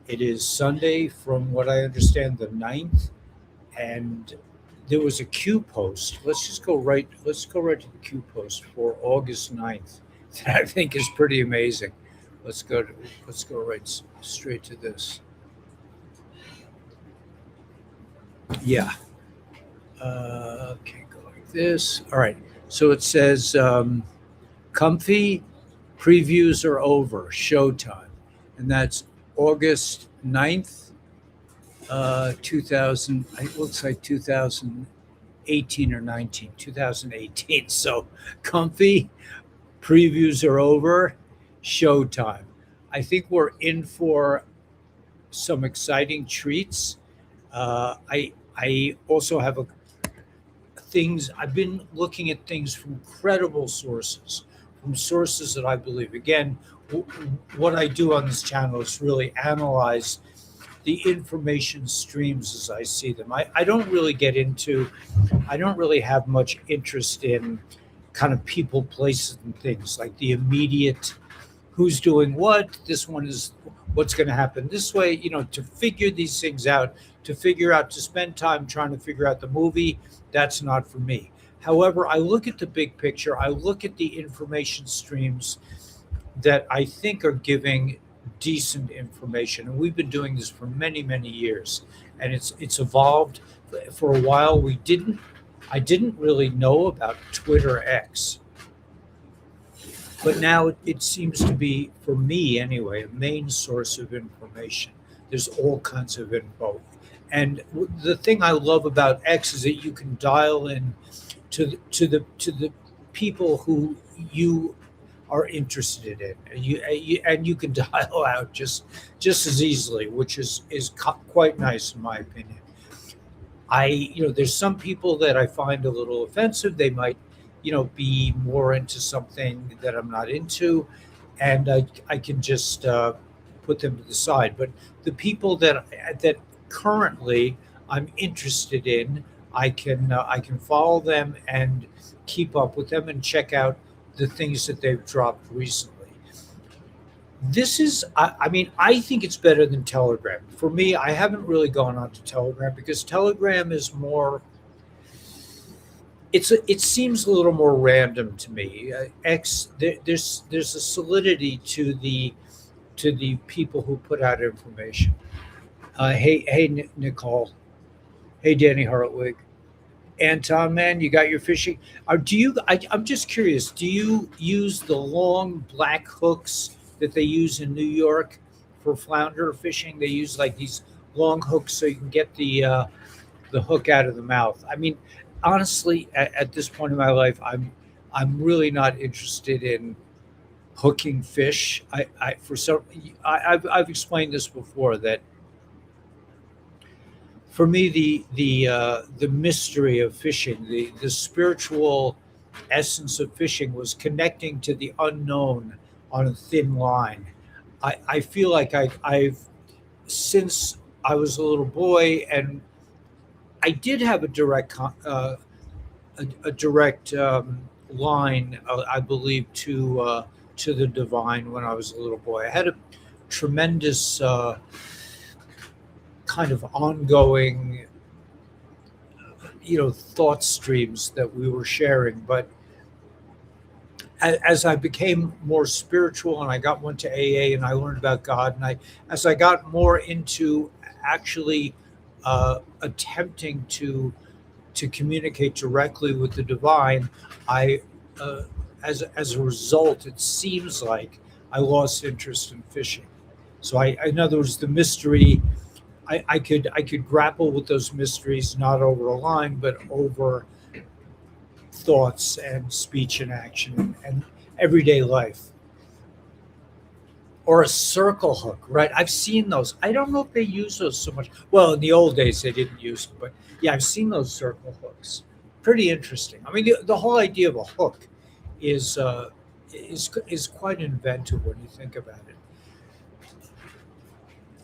It is Sunday, from what I understand, the 9th, and there was a Q post. Let's go right to the Q post for August 9th that I think is pretty amazing. Let's go to, let's go straight to this. Yeah. Okay, go like this. All right. So it says, comfy previews are over, Showtime. And that's August 9th, 2000, it looks like 2018 or 19, 2018. So comfy previews are over, Showtime. I think we're in for some exciting treats. I also have a things I've been looking at things from credible sources, from sources that I believe. Again, what I do on this channel is really analyze the information streams as I see them. I don't really get into, I don't really have much interest in kind of people, places, and things like the immediate who's doing what. This one is what's going to happen this way, to figure these things out, to spend time trying to figure out the movie. That's not for me. However, I look at the big picture, I look at the information streams that I think are giving decent information. And we've been doing this for many, many years. And it's evolved. For a while I didn't really know about Twitter X. But now it seems to be, for me anyway, a main source of information. There's all kinds of info. And the thing I love about X is that you can dial in to the people who you are interested in, and you can dial out just as easily, which is quite nice in my opinion. There's some people that I find a little offensive. They might, be more into something that I'm not into, and I can just put them to the side. But the people that currently I'm interested in, I can follow them and keep up with them and check out the things that they've dropped recently. This is, I mean, I think it's better than Telegram. For me, I haven't really gone on to Telegram because Telegram is more. It seems a little more random to me. There's a solidity to the people who put out information. Hey, Nicole. Hey, Danny Hartwig. Anton, man, you got your fishing. I'm just curious. Do you use the long black hooks that they use in New York for flounder fishing? They use like these long hooks so you can get the hook out of the mouth. I mean, honestly, at this point in my life, I'm really not interested in hooking fish. I've explained this before that for me the mystery of fishing, the spiritual essence of fishing was connecting to the unknown on a thin line. I feel like I've since I was a little boy, and I did have a direct line, I believe, to the divine when I was a little boy. I had a tremendous kind of ongoing, thought streams that we were sharing. But as I became more spiritual and I went to AA and I learned about God, and as I got more into actually attempting to communicate directly with the divine, I as a result, it seems like I lost interest in fishing. So in other words, the mystery, I could grapple with those mysteries not over a line, but over thoughts and speech and action and everyday life. Or a circle hook, right? I've seen those. I don't know if they use those so much. Well, in the old days they didn't use them, but yeah, I've seen those circle hooks. Pretty interesting. I mean, the whole idea of a hook is is quite inventive when you think about it.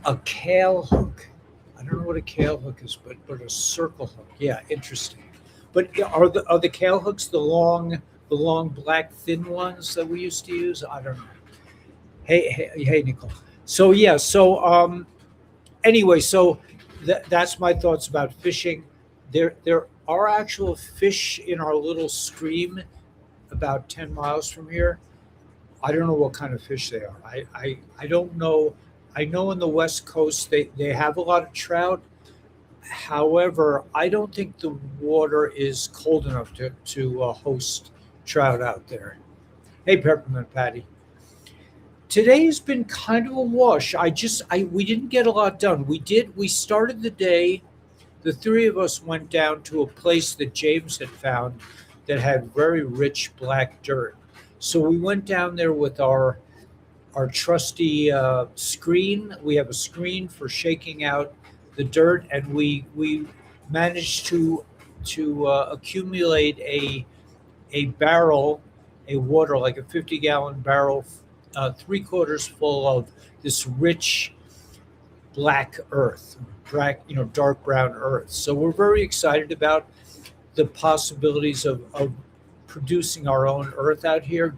A kale hook. I don't know what a kale hook is, but a circle hook. Yeah, interesting. But are the kale hooks the long black thin ones that we used to use? I don't know. Hey, Nicole. So yeah, so anyway, so that's my thoughts about fishing. There are actual fish in our little stream about 10 miles from here. I don't know what kind of fish they are. I don't know. I know on the West Coast they have a lot of trout. However, I don't think the water is cold enough to host trout out there. Hey, Peppermint Patty. Today's been kind of a wash. I we didn't get a lot done. We started the day. The three of us went down to a place that James had found that had very rich black dirt. So we went down there with our trusty screen. We have a screen for shaking out the dirt, and we managed to accumulate a barrel, a water like a 50-gallon barrel, 3/4 full of this rich black earth, black, dark brown earth. So we're very excited about the possibilities of producing our own earth out here.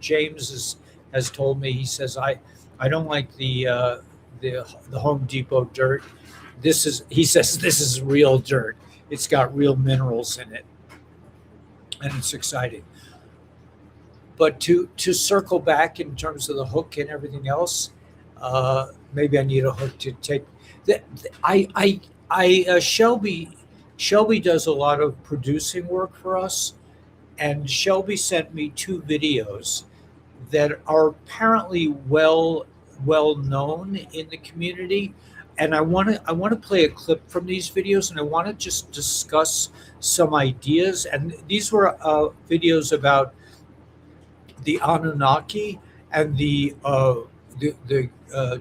Has told me, he says, I don't like the Home Depot dirt. He says, this is real dirt. It's got real minerals in it, and it's exciting. But to circle back in terms of the hook and everything else, maybe I need a hook to take. Shelby does a lot of producing work for us, and Shelby sent me two videos that are apparently well known in the community, and I want to play a clip from these videos, and I want to just discuss some ideas. And these were videos about the Anunnaki and the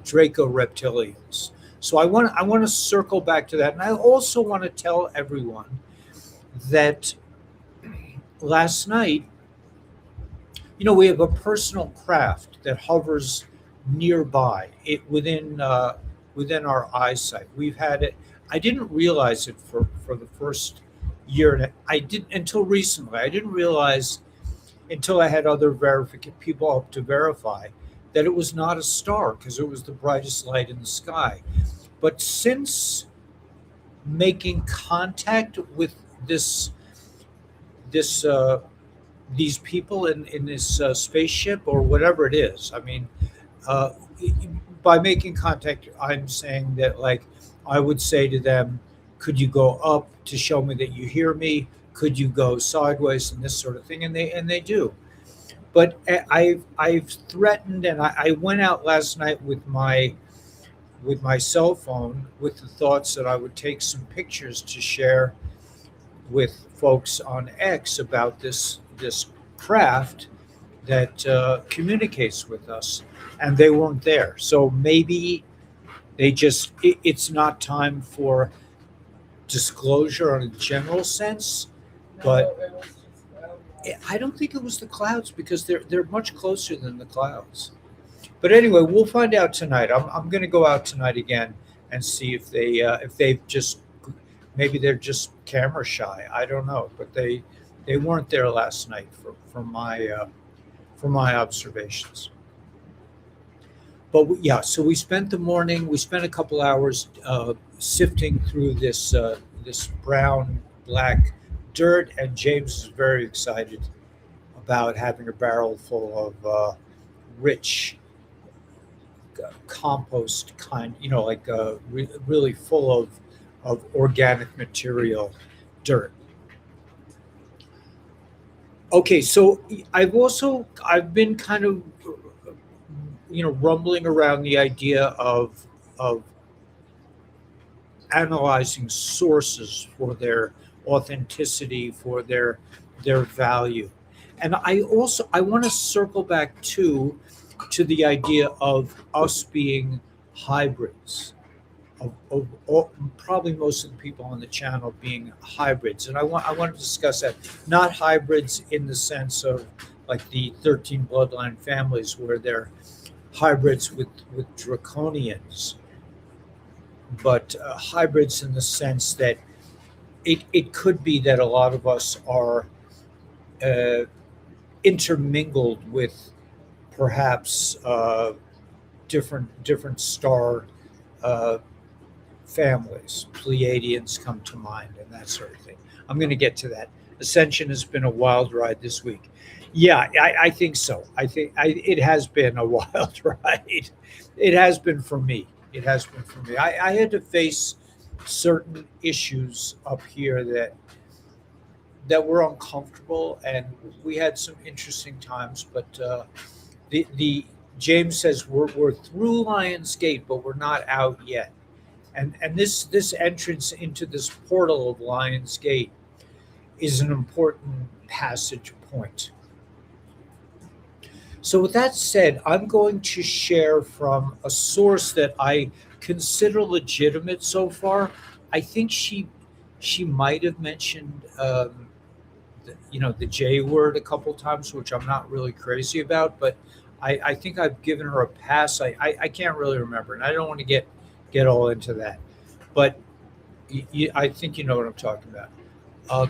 Draco reptilians. So I want to circle back to that, and I also want to tell everyone that last night, we have a personal craft that hovers nearby, within our eyesight. We've had it. I didn't realize it for the first year, and I didn't until recently. I didn't realize until I had other people up to verify that it was not a star, because it was the brightest light in the sky. But since making contact with this these people in this spaceship or whatever it is, I mean, uh, by making contact, I'm saying that, like, I would say to them, could you go up to show me that you hear me? Could you go sideways, and this sort of thing? And they do. But I've threatened, and I went out last night with my cell phone with the thoughts that I would take some pictures to share with folks on X about this craft that communicates with us, and they weren't there. So maybe it's not time for disclosure on a general sense, but I don't think it was the clouds, because they're much closer than the clouds. But anyway, we'll find out tonight. I'm going to go out tonight again and see if they've just, maybe they're just camera shy. I don't know, but they weren't there last night from my observations. But yeah, so we spent the morning. We spent a couple hours sifting through this brown black dirt, and James is very excited about having a barrel full of rich compost kind, like really full of organic material dirt. Okay, so I've been kind of rumbling around the idea of analyzing sources for their authenticity, for their value. And I want to circle back to the idea of us being hybrids, of probably most of the people on the channel being hybrids. And I want to discuss that, not hybrids in the sense of like the 13 bloodline families where they're hybrids with draconians, but hybrids in the sense that it could be that a lot of us are intermingled with perhaps different star families. Pleiadians come to mind and that sort of thing. I'm going to get to that. Ascension has been a wild ride this week. Yeah, I think so. It has been a wild ride. It has been for me. It has been for me. I had to face certain issues up here that were uncomfortable, and we had some interesting times. But the James says we're through Lions Gate, but we're not out yet. And this entrance into this portal of Lions Gate is an important passage point. So with that said, I'm going to share from a source that I consider legitimate so far. I think she might have mentioned the J word a couple times, which I'm not really crazy about, but I think I've given her a pass. I can't really remember, and I don't want to get all into that. But I think you know what I'm talking about.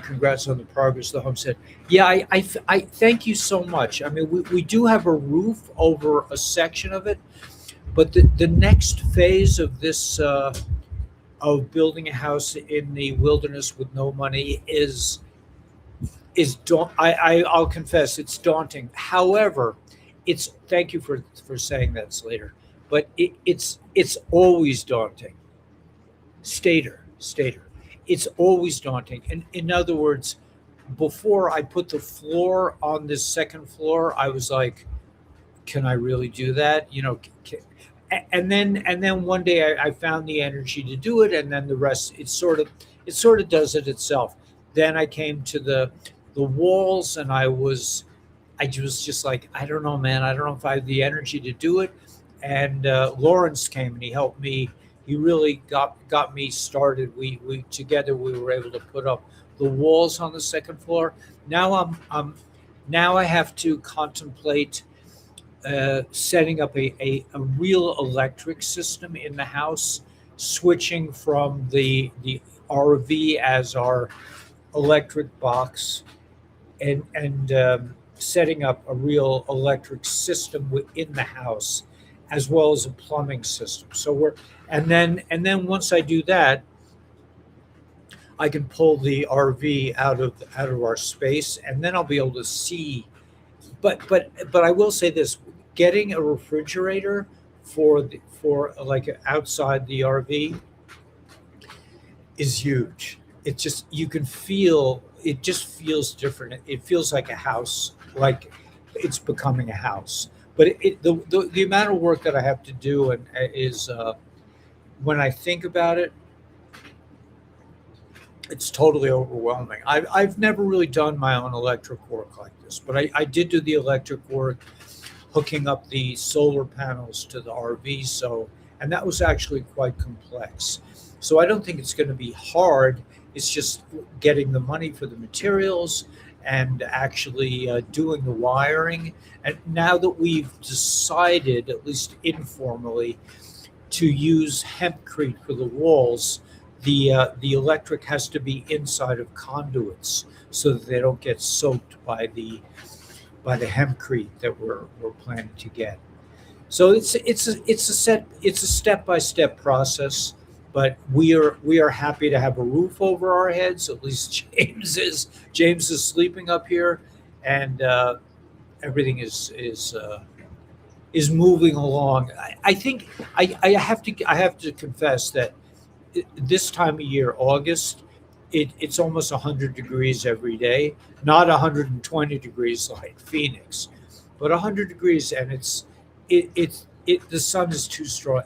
Congrats on the progress of the homestead. Yeah, I thank you so much. I mean, we do have a roof over a section of it, but the next phase of this of building a house in the wilderness with no money I'll confess it's daunting. However, it's thank you for saying that, Slater. But it's always daunting. Stater. It's always daunting. And in other words, before I put the floor on this second floor, I was like, can I really do that? And then one day I found the energy to do it, and then the rest it sort of does it itself. Then I came to the walls, and I was just like, I don't know, man. I don't know if I have the energy to do it. And Lawrence came and he helped me. He really got me started. We together we were able to put up the walls on the second floor. Now now I have to contemplate setting up a real electric system in the house, switching from the RV as our electric box, and setting up a real electric system within the house, as well as a plumbing system. So and then once I do that, I can pull the RV out of our space, and then I'll be able to see. But I will say this: getting a refrigerator for like outside the RV is huge. It just you can feel it just feels different. It feels like a house, like it's becoming a house. But the amount of work that I have to do and is when I think about it, it's totally overwhelming. I've never really done my own electric work like this, but I did do the electric work, hooking up the solar panels to the RV. And that was actually quite complex. So I don't think it's going to be hard. It's just getting the money for the materials and actually doing the wiring. And now that we've decided, at least informally, to use hempcrete for the walls, the electric has to be inside of conduits so that they don't get soaked by the hempcrete that we're planning to get. So it's a step-by-step process, but we are happy to have a roof over our heads. At least James is sleeping up here, and everything is moving along. I think I have to confess that this time of year, August, it's almost 100 degrees every day. Not 120 degrees like Phoenix, but 100 degrees, and the sun is too strong.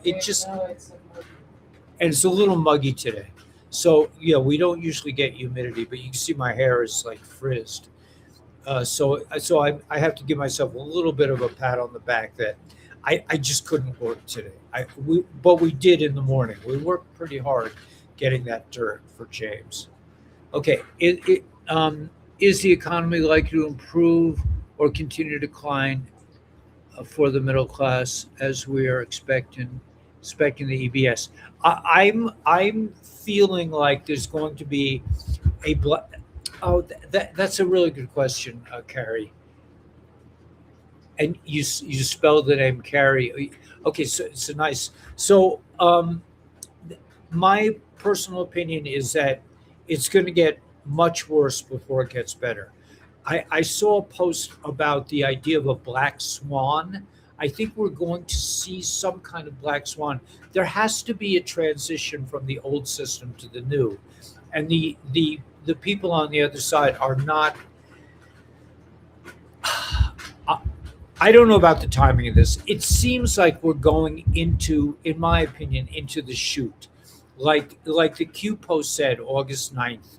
And it's a little muggy today. So yeah, we don't usually get humidity, but you can see my hair is like frizzed. So I have to give myself a little bit of a pat on the back that I just couldn't work today. But we did in the morning. We worked pretty hard getting that dirt for James. Okay, is the economy likely to improve or continue to decline for the middle class as we are expecting the EBS? I'm feeling like there's going to be a oh, that's a really good question, Carrie. And you spelled the name Carrie. Okay, so it's a nice. So my personal opinion is that it's going to get much worse before it gets better. I saw a post about the idea of a black swan. I think we're going to see some kind of black swan. There has to be a transition from the old system to the new, and the people on the other side are not. I don't know about the timing of this. It seems like we're going into, in my opinion, into the shoot. Like the Q post said, August 9th.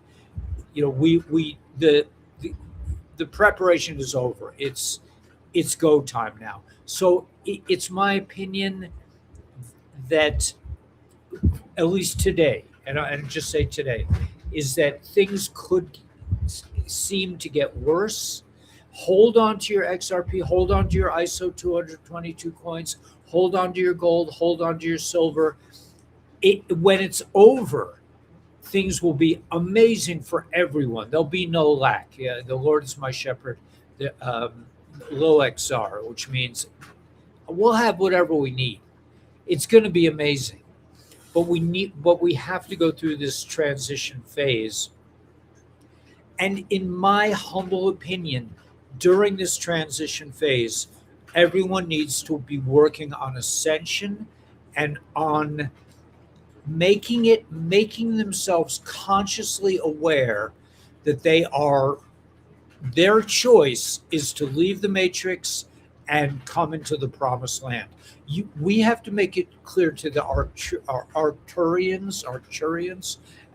The preparation is over. It's go time now. So it's my opinion that at least today, and just say today, is that things could seem to get worse. Hold on to your XRP, hold on to your ISO 222 coins, hold on to your gold, hold on to your silver. When it's over, things will be amazing for everyone. There'll be no lack. Yeah, the Lord is my shepherd, the low XR, which means we'll have whatever we need. It's going to be amazing. But we have to go through this transition phase. And in my humble opinion, during this transition phase, everyone needs to be working on ascension and on making themselves consciously aware that their choice is to leave the matrix and come into the promised land. We have to make it clear to the Arcturians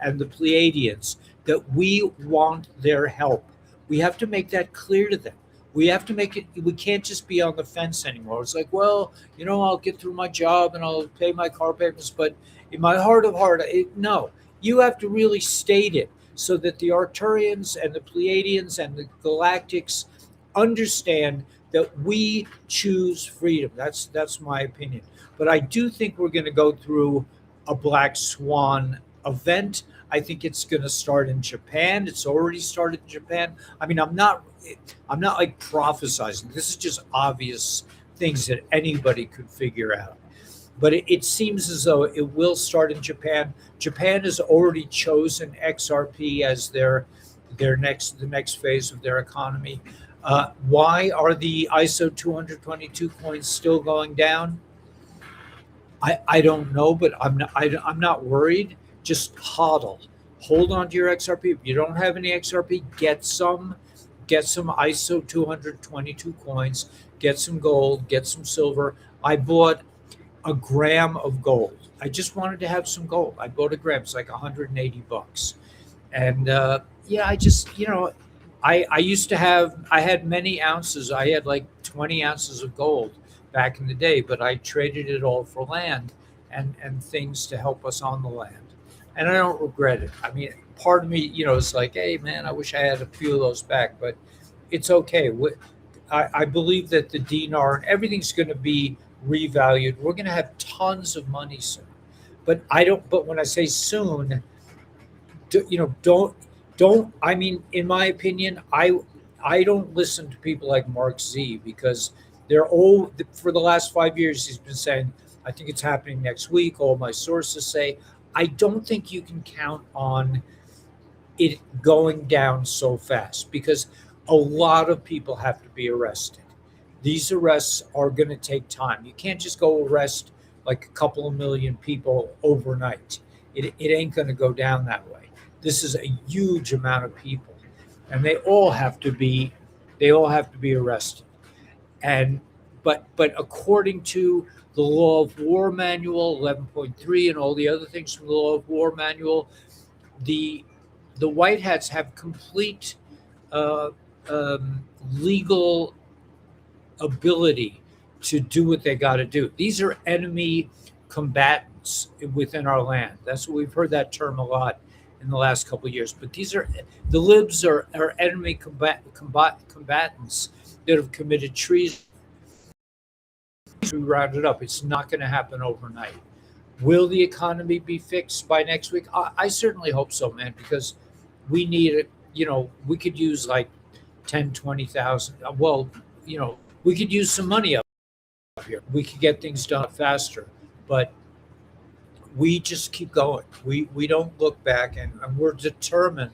and the Pleiadians that we want their help. We have to make that clear to them. We have to make it, we can't just be on the fence anymore. It's like, well, I'll get through my job and I'll pay my car payments, but in my heart of heart, no, you have to really state it so that the Arcturians and the Pleiadians and the Galactics understand that we choose freedom. That's my opinion. But I do think we're going to go through a black swan event. I think it's going to start in Japan. It's already started in Japan. I mean, I'm not like prophesizing. This is just obvious things that anybody could figure out. But it seems as though it will start in Japan. Japan has already chosen XRP as the next phase of their economy. Why are the ISO 222 coins still going down? I don't know, but I'm not worried. Just hodl. Hold on to your XRP. If you don't have any XRP, get some ISO 222 coins, get some gold, get some silver. I bought a gram of gold. I just wanted to have some gold. I bought a gram. It's like $180. And I just, I used to I had many ounces. I had like 20 ounces of gold back in the day, but I traded it all for land and things to help us on the land. And I don't regret it. I mean, part of me, is like, hey, man, I wish I had a few of those back, but it's okay. I believe that the dinar and everything's going to be revalued. We're going to have tons of money soon. But when I say soon, don't, I mean, in my opinion, I don't listen to people like Mark Z because they're all, for the last 5 years, he's been saying, I think it's happening next week. All my sources say, I don't think you can count on it going down so fast because a lot of people have to be arrested. These arrests are going to take time. You can't just go arrest like a couple of million people overnight. It ain't going to go down that way. This is a huge amount of people, and they all have to be arrested. And but according to the Law of War Manual 11.3 and all the other things from the Law of War Manual, the white hats have complete legal ability to do what they got to do. These are enemy combatants within our land. That's what we've heard that term a lot in the last couple of years. But the libs are enemy combatants that have committed treason. We rounded up. It's not going to happen overnight. Will the economy be fixed by next week? I certainly hope so, man, because we need it. We could use like 10, 20,000. Well, we could use some money up here. We could get things done faster. But we just keep going. We don't look back, and we're determined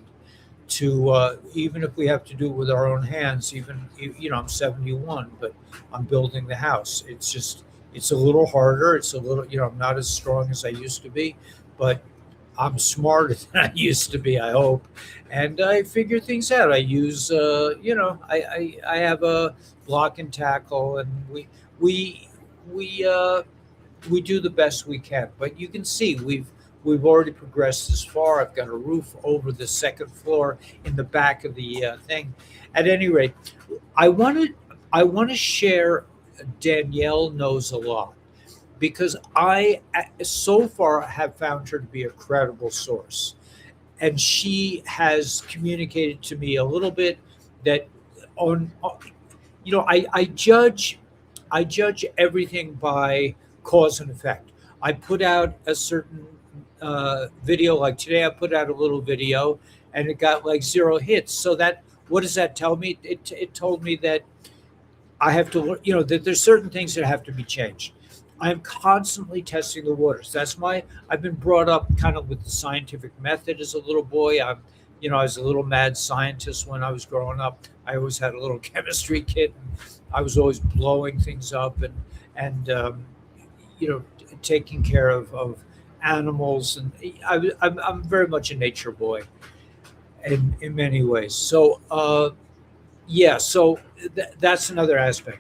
to even if we have to do it with our own hands. Even I'm 71, but I'm building the house. It's a little harder. It's a little I'm not as strong as I used to be, but I'm smarter than I used to be, I hope, and I figure things out. I use I have a block and tackle, and we we uh, we do the best we can. But you can see we've already progressed this far. I've got a roof over the second floor in the back of the thing. At any rate, I wanted I want to share. Danielle knows a lot because I so far have found her to be a credible source, and she has communicated to me a little bit that on I judge everything by cause and effect. I put out a certain video, like today I put out a little video and it got like 0 hits. So that, what does that tell me? It told me that I have to learn, that there's certain things that have to be changed. I'm constantly testing the waters. I've been brought up kind of with the scientific method as a little boy. I was a little mad scientist when I was growing up. I always had a little chemistry kit. And I was always blowing things up and you know, taking care of animals. And I'm very much a nature boy in many ways. So, yeah, so that's another aspect.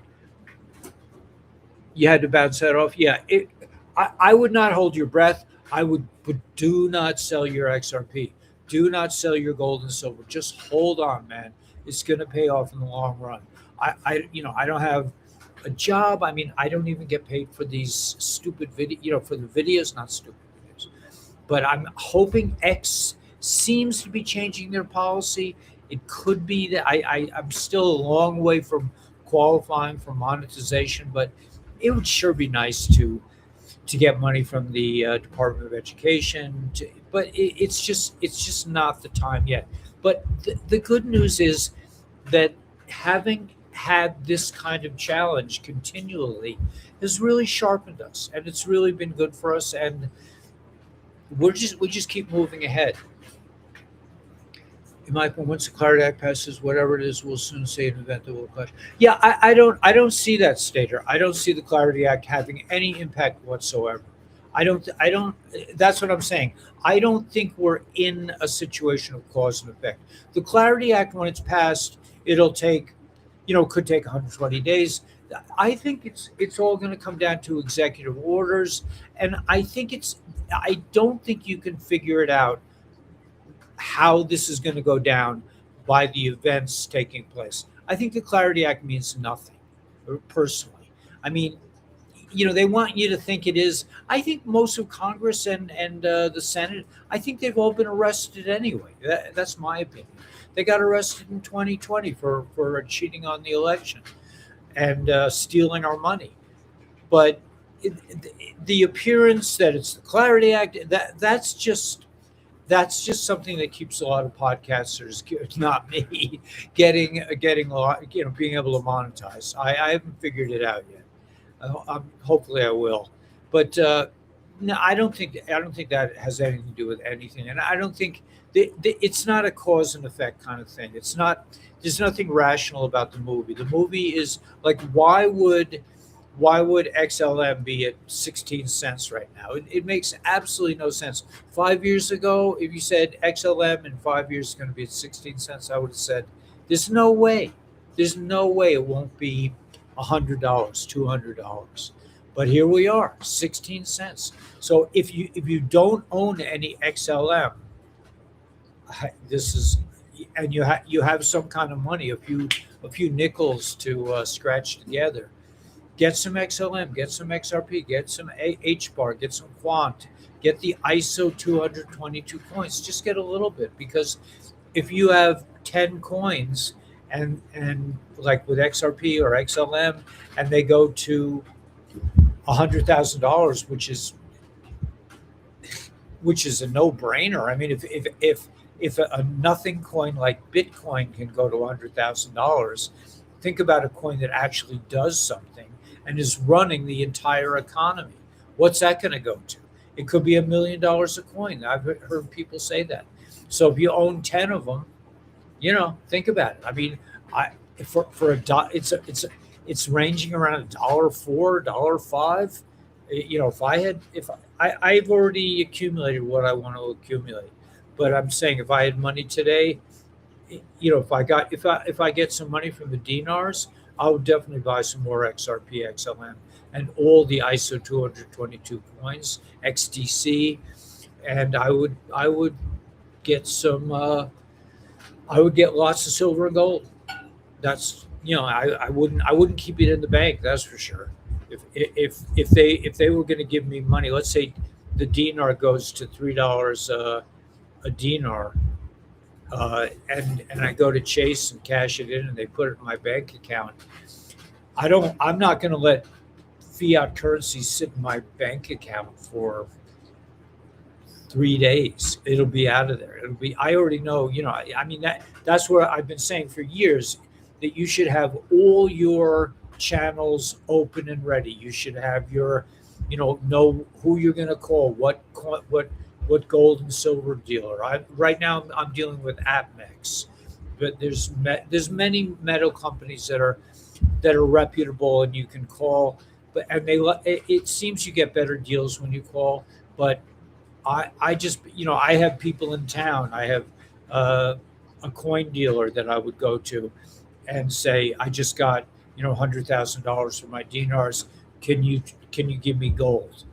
You had to bounce that off. Yeah, I would not hold your breath. But do not sell your XRP. Do not sell your gold and silver. Just hold on, man. It's going to pay off in the long run. I don't have a job. I mean, I don't even get paid for these stupid for the videos, not stupid videos. But I'm hoping X seems to be changing their policy. It could be that I'm still a long way from qualifying for monetization, but it would sure be nice to get money from the Department of Education. But it's just not the time yet. But the good news is that having had this kind of challenge continually has really sharpened us, and it's really been good for us. And we just keep moving ahead. Michael, once the Clarity Act passes, whatever it is, we'll soon see an event that will clash. Yeah, I don't see that, Stater. I don't see the Clarity Act having any impact whatsoever. I don't. That's what I'm saying. I don't think we're in a situation of cause and effect. The Clarity Act, when it's passed, it'll take, could take 120 days. I think it's all going to come down to executive orders, and I don't think you can figure it out how this is going to go down by the events taking place. I think the Clarity Act means nothing, personally. I mean, they want you to think it is. I think most of Congress and the Senate, I think they've all been arrested anyway. That's my opinion. They got arrested in 2020 for cheating on the election and stealing our money. But the appearance that it's the Clarity Act, that's just something that keeps a lot of podcasters, not me, getting a lot, being able to monetize. I haven't figured it out yet. Hopefully I will, but no, I don't think that has anything to do with anything, and I don't think it's not a cause and effect kind of thing. It's not. There's nothing rational about the movie. The movie is like, why would XLM be at 16 cents right now? It makes absolutely no sense. 5 years ago, if you said XLM in 5 years is going to be at 16 cents, I would have said, there's no way. There's no way it won't be $100, $200. But here we are, 16 cents. So if you don't own any XLM, this is, and you have some kind of money, a few nickels to scratch together. Get some XLM, get some XRP, get some HBAR, get some Quant, get the ISO 222 coins. Just get a little bit, because if you have 10 coins and like with XRP or XLM, and they go to $100,000, which is a no-brainer. I mean, if a nothing coin like Bitcoin can go to $100,000, think about a coin that actually does something and is running the entire economy. What's that going to go to? It could be $1 million a coin. I've heard people say that. So if you own 10 of them, think about it. I mean, I for a dot, it's ranging around $1.04, $1.05. I've already accumulated what I want to accumulate, but I'm saying if I had money today, if I get some money from the dinars, I would definitely buy some more XRP, XLM, and all the ISO 222 coins, XDC, and I would get some. I would get lots of silver and gold. That's I wouldn't keep it in the bank. That's for sure. If they were going to give me money, let's say the dinar goes to $3 a dinar, and I go to Chase and cash it in, and they put it in my bank account. I'm not going to let fiat currency sit in my bank account for 3 days. It'll be out of there. I already know, I mean, that's what I've been saying for years, that you should have all your channels open and ready. You should have your, know who you're going to call, what gold and silver dealer. Right now I'm dealing with APMEX, but there's many metal companies that are reputable, and you can call, it seems you get better deals when you call. But I just, I have people in town. I have a coin dealer that I would go to and say, I just got, $100,000 for my dinars. Can you give me gold?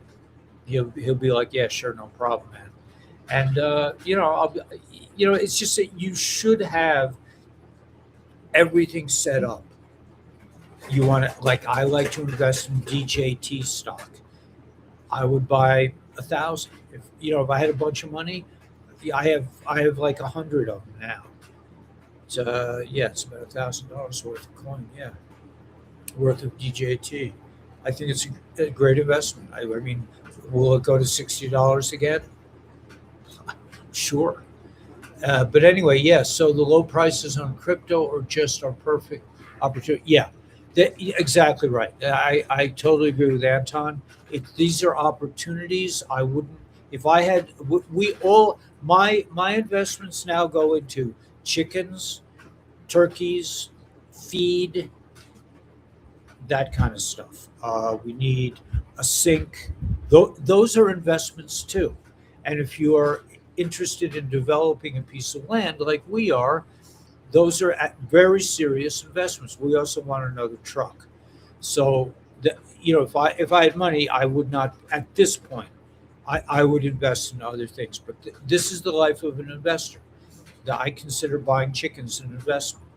He'll be like, yeah, sure, no problem, man. And it's just that you should have everything set up. You want to, like, I like to invest in DJT stock. I would buy 1,000. If I had a bunch of money, I have like 100 of them now. It's it's about $1,000 worth of coin. Yeah, worth of DJT. I think it's a great investment. I mean, will it go to $60 again? Sure. But anyway, yeah. So the low prices on crypto are just our perfect opportunity. Yeah, exactly right. I totally agree with Anton. These are opportunities. I wouldn't. If I had, we all my investments now go into chickens, turkeys, feed, that kind of stuff. We need a sink. Those are investments too. And if you are interested in developing a piece of land like we are, those are very serious investments. We also want another truck. So, if I had money, I would not, at this point, I would invest in other things. But this is the life of an investor. I consider buying chickens an investment,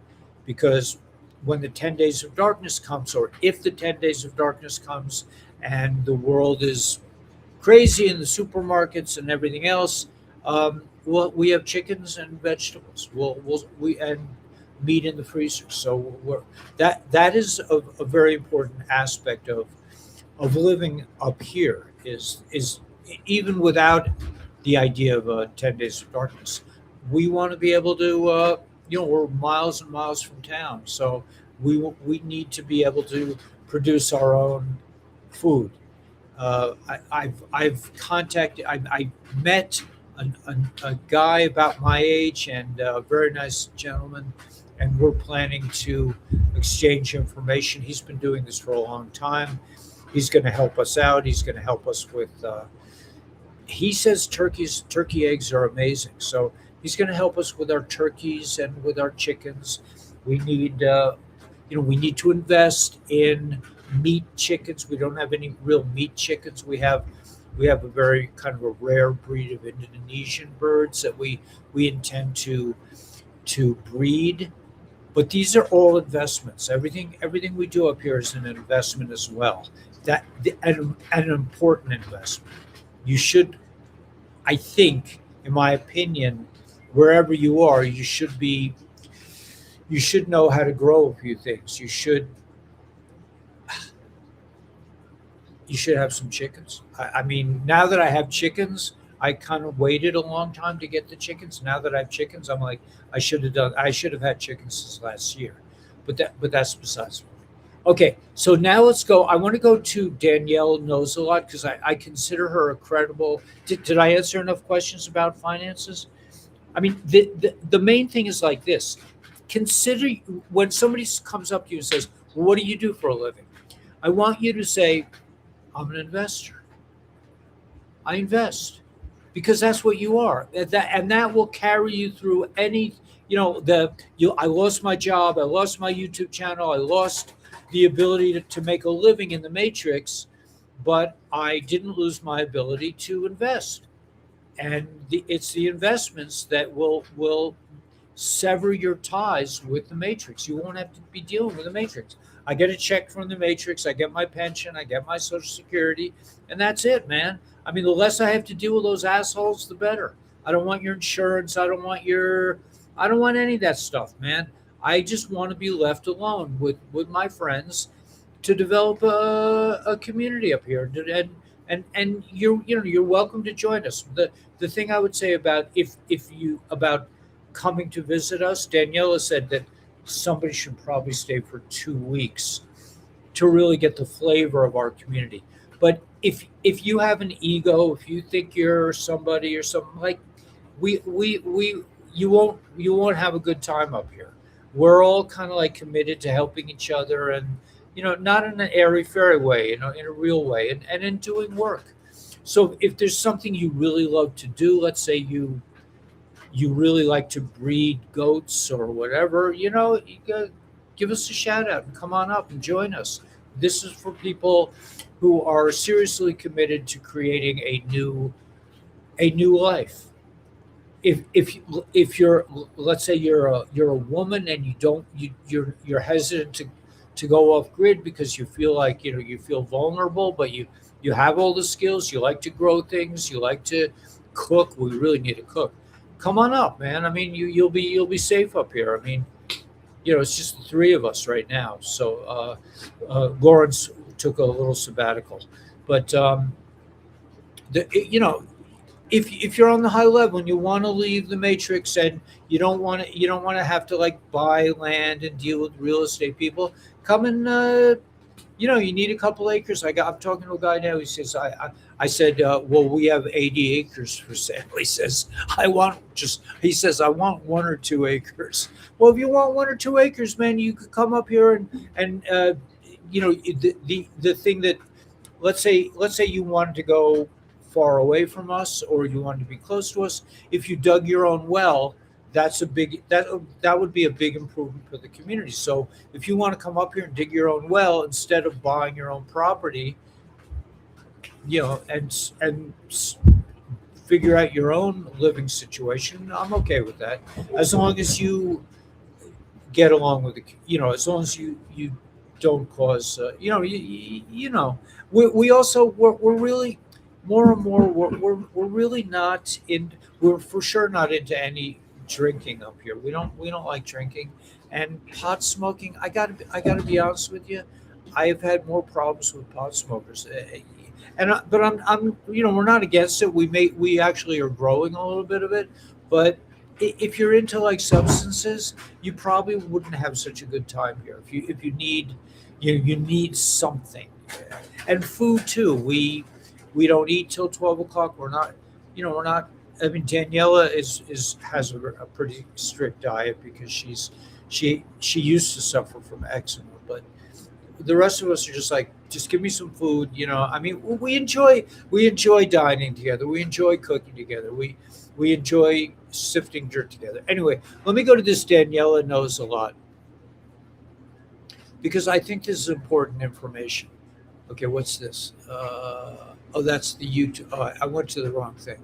because when the 10 days of darkness comes, or if the 10 days of darkness comes and the world is crazy in the supermarkets and everything else, well, we have chickens and vegetables. We and meat in the freezer. So that is a very important aspect of living up here. Is even without the idea of 10 days of darkness, we want to be able to. We're miles and miles from town, so we need to be able to produce our own food. I've contacted. I met a guy about my age, and a very nice gentleman, and we're planning to exchange information. He's been doing this for a long time. He's going to help us out. He's going to help us with. He says turkey eggs are amazing, so he's going to help us with our turkeys and with our chickens. We need, we need to invest in meat chickens. We don't have any real meat chickens. We have a very kind of a rare breed of Indonesian birds that we intend to breed. But these are all investments. Everything we do up here is an investment as well. An important investment. You should, I think, in my opinion, wherever you are, you should know how to grow a few things. You should have some chickens. I mean, now that I have chickens, I kind of waited a long time to get the chickens. Now that I have chickens, I'm like, I should have had chickens since last year. But that's besides the point. Okay, so now let's go. I want to go to Danielle knows a lot because I consider her a credible. Did I answer enough questions about finances? I mean, the main thing is like this. Consider when somebody comes up to you and says, "What do you do for a living?" I want you to say, "I'm an investor. I invest." Because that's what you are. And that will carry you through any, I lost my job, I lost my YouTube channel, I lost the ability to make a living in the matrix, but I didn't lose my ability to invest. And it's the investments that will sever your ties with the matrix. You won't have to be dealing with the matrix. I get a check from the matrix, I get my pension, I get my social security, and that's it, man. I mean, the less I have to deal with those assholes, the better. I don't want your insurance, I don't want any of that stuff, man. I just want to be left alone with my friends to develop a community up here. And you're welcome to join us. The thing I would say about if you about coming to visit us, Daniela said that somebody should probably stay for 2 weeks to really get the flavor of our community. But if you have an ego, if you think you're somebody or something, like, we you won't have a good time up here. We're all kind of like committed to helping each other, and not in an airy fairy way, in a real way, and in doing work. So if there's something you really love to do, let's say you really like to breed goats or whatever, you got give us a shout out and come on up and join us. This is for people who are seriously committed to creating a new life. If you're, let's say you're a woman and you're hesitant to go off grid because you feel like you feel vulnerable, but you have all the skills, you like to grow things, you like to cook. We really need to cook. Come on up, man. I mean, you'll be safe up here. I mean, it's just the three of us right now. So Lawrence took a little sabbatical, but the, you know if you're on the high level and you want to leave the matrix, and you don't want to have to like buy land and deal with real estate people, come and you need a couple acres. I'm talking to a guy now. He says, I said, well, we have 80 acres for sale. He says, he says, I want 1 or 2 acres. Well, if you want 1 or 2 acres, man, you could come up here and the thing that, let's say you wanted to go far away from us, or you wanted to be close to us. If you dug your own well, that would be a big improvement for the community. So if you want to come up here and dig your own well instead of buying your own property, and figure out your own living situation, I'm okay with that, as long as you get along with as long as you don't cause, we also we're really more and more we're really not in we're for sure not into any drinking up here. We don't like drinking, and pot smoking. I gotta be honest with you. I have had more problems with pot smokers. But I'm we're not against it. We actually are growing a little bit of it, but if you're into like substances, you probably wouldn't have such a good time here. If you need you need something, and food too. We don't eat till 12 o'clock. We're not. I mean, Daniela has a pretty strict diet because she used to suffer from eczema, but the rest of us are just like, just give me some food. I mean, we enjoy dining together. We enjoy cooking together. We enjoy sifting dirt together. Anyway, let me go to this. Daniela knows a lot, because I think this is important information. Okay, what's this? Oh, that's the YouTube. Oh, I went to the wrong thing.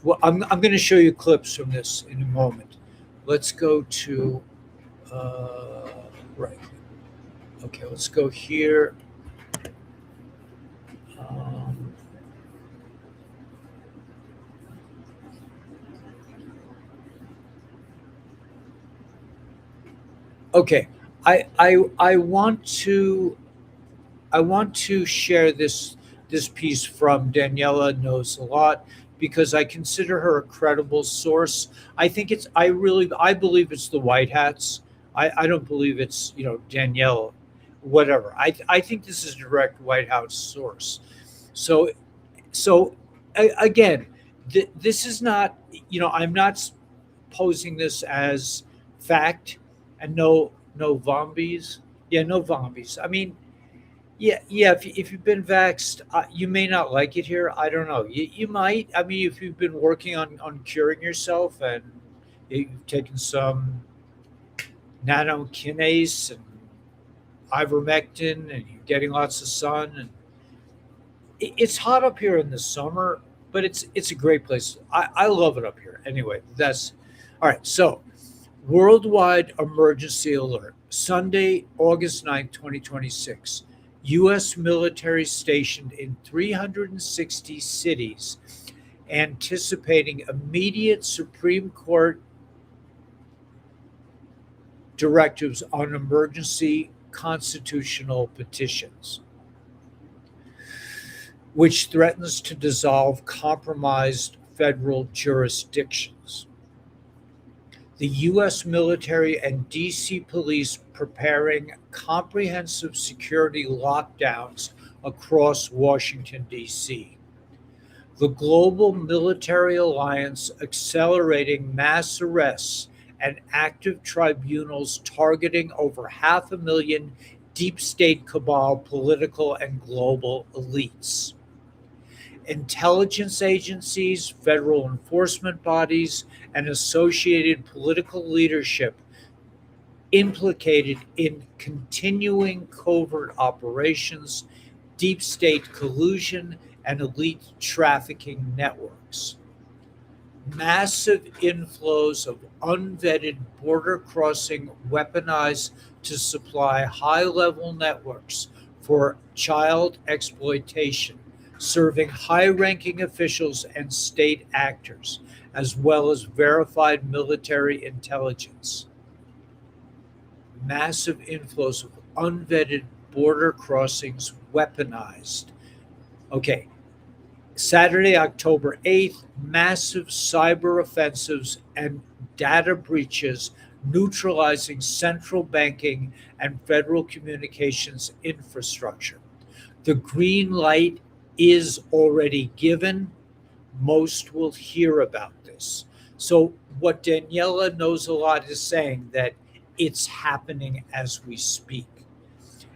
Well, I'm going to show you clips from this in a moment. Let's go to right. Okay, let's go here. Um, okay, I want to share this piece from Daniela knows a lot, because I consider her a credible source. I believe it's the White Hats. I don't believe it's Daniela. whatever. I think this is a direct White House source. So again, this is not, I'm not posing this as fact, and no zombies. Yeah, no zombies. I mean, yeah. If you've been vaxxed, you may not like it here. I don't know. You might. I mean, if you've been working on curing yourself and you've taken some nanokinase and ivermectin and you're getting lots of sun, and it's hot up here in the summer, but it's a great place. I love it up here. Anyway, that's all right. So, worldwide emergency alert. Sunday, August 9th, 2026. U.S. military stationed in 360 cities anticipating immediate Supreme Court directives on emergency constitutional petitions, which threatens to dissolve compromised federal jurisdictions. The U.S. military and D.C. police preparing comprehensive security lockdowns across Washington, D.C. The global military alliance accelerating mass arrests and active tribunals targeting over 500,000 deep state cabal political and global elites. Intelligence agencies, federal enforcement bodies, and associated political leadership implicated in continuing covert operations, deep state collusion, and elite trafficking networks. Massive inflows of unvetted border crossing weaponized to supply high level networks for child exploitation, serving high ranking officials and state actors, as well as verified military intelligence. Massive inflows of unvetted border crossings weaponized. Okay, Saturday, October 8th, massive cyber offensives and data breaches neutralizing central banking and federal communications infrastructure. The green light is already given. Most will hear about this. So, what Daniela knows a lot is saying that it's happening as we speak.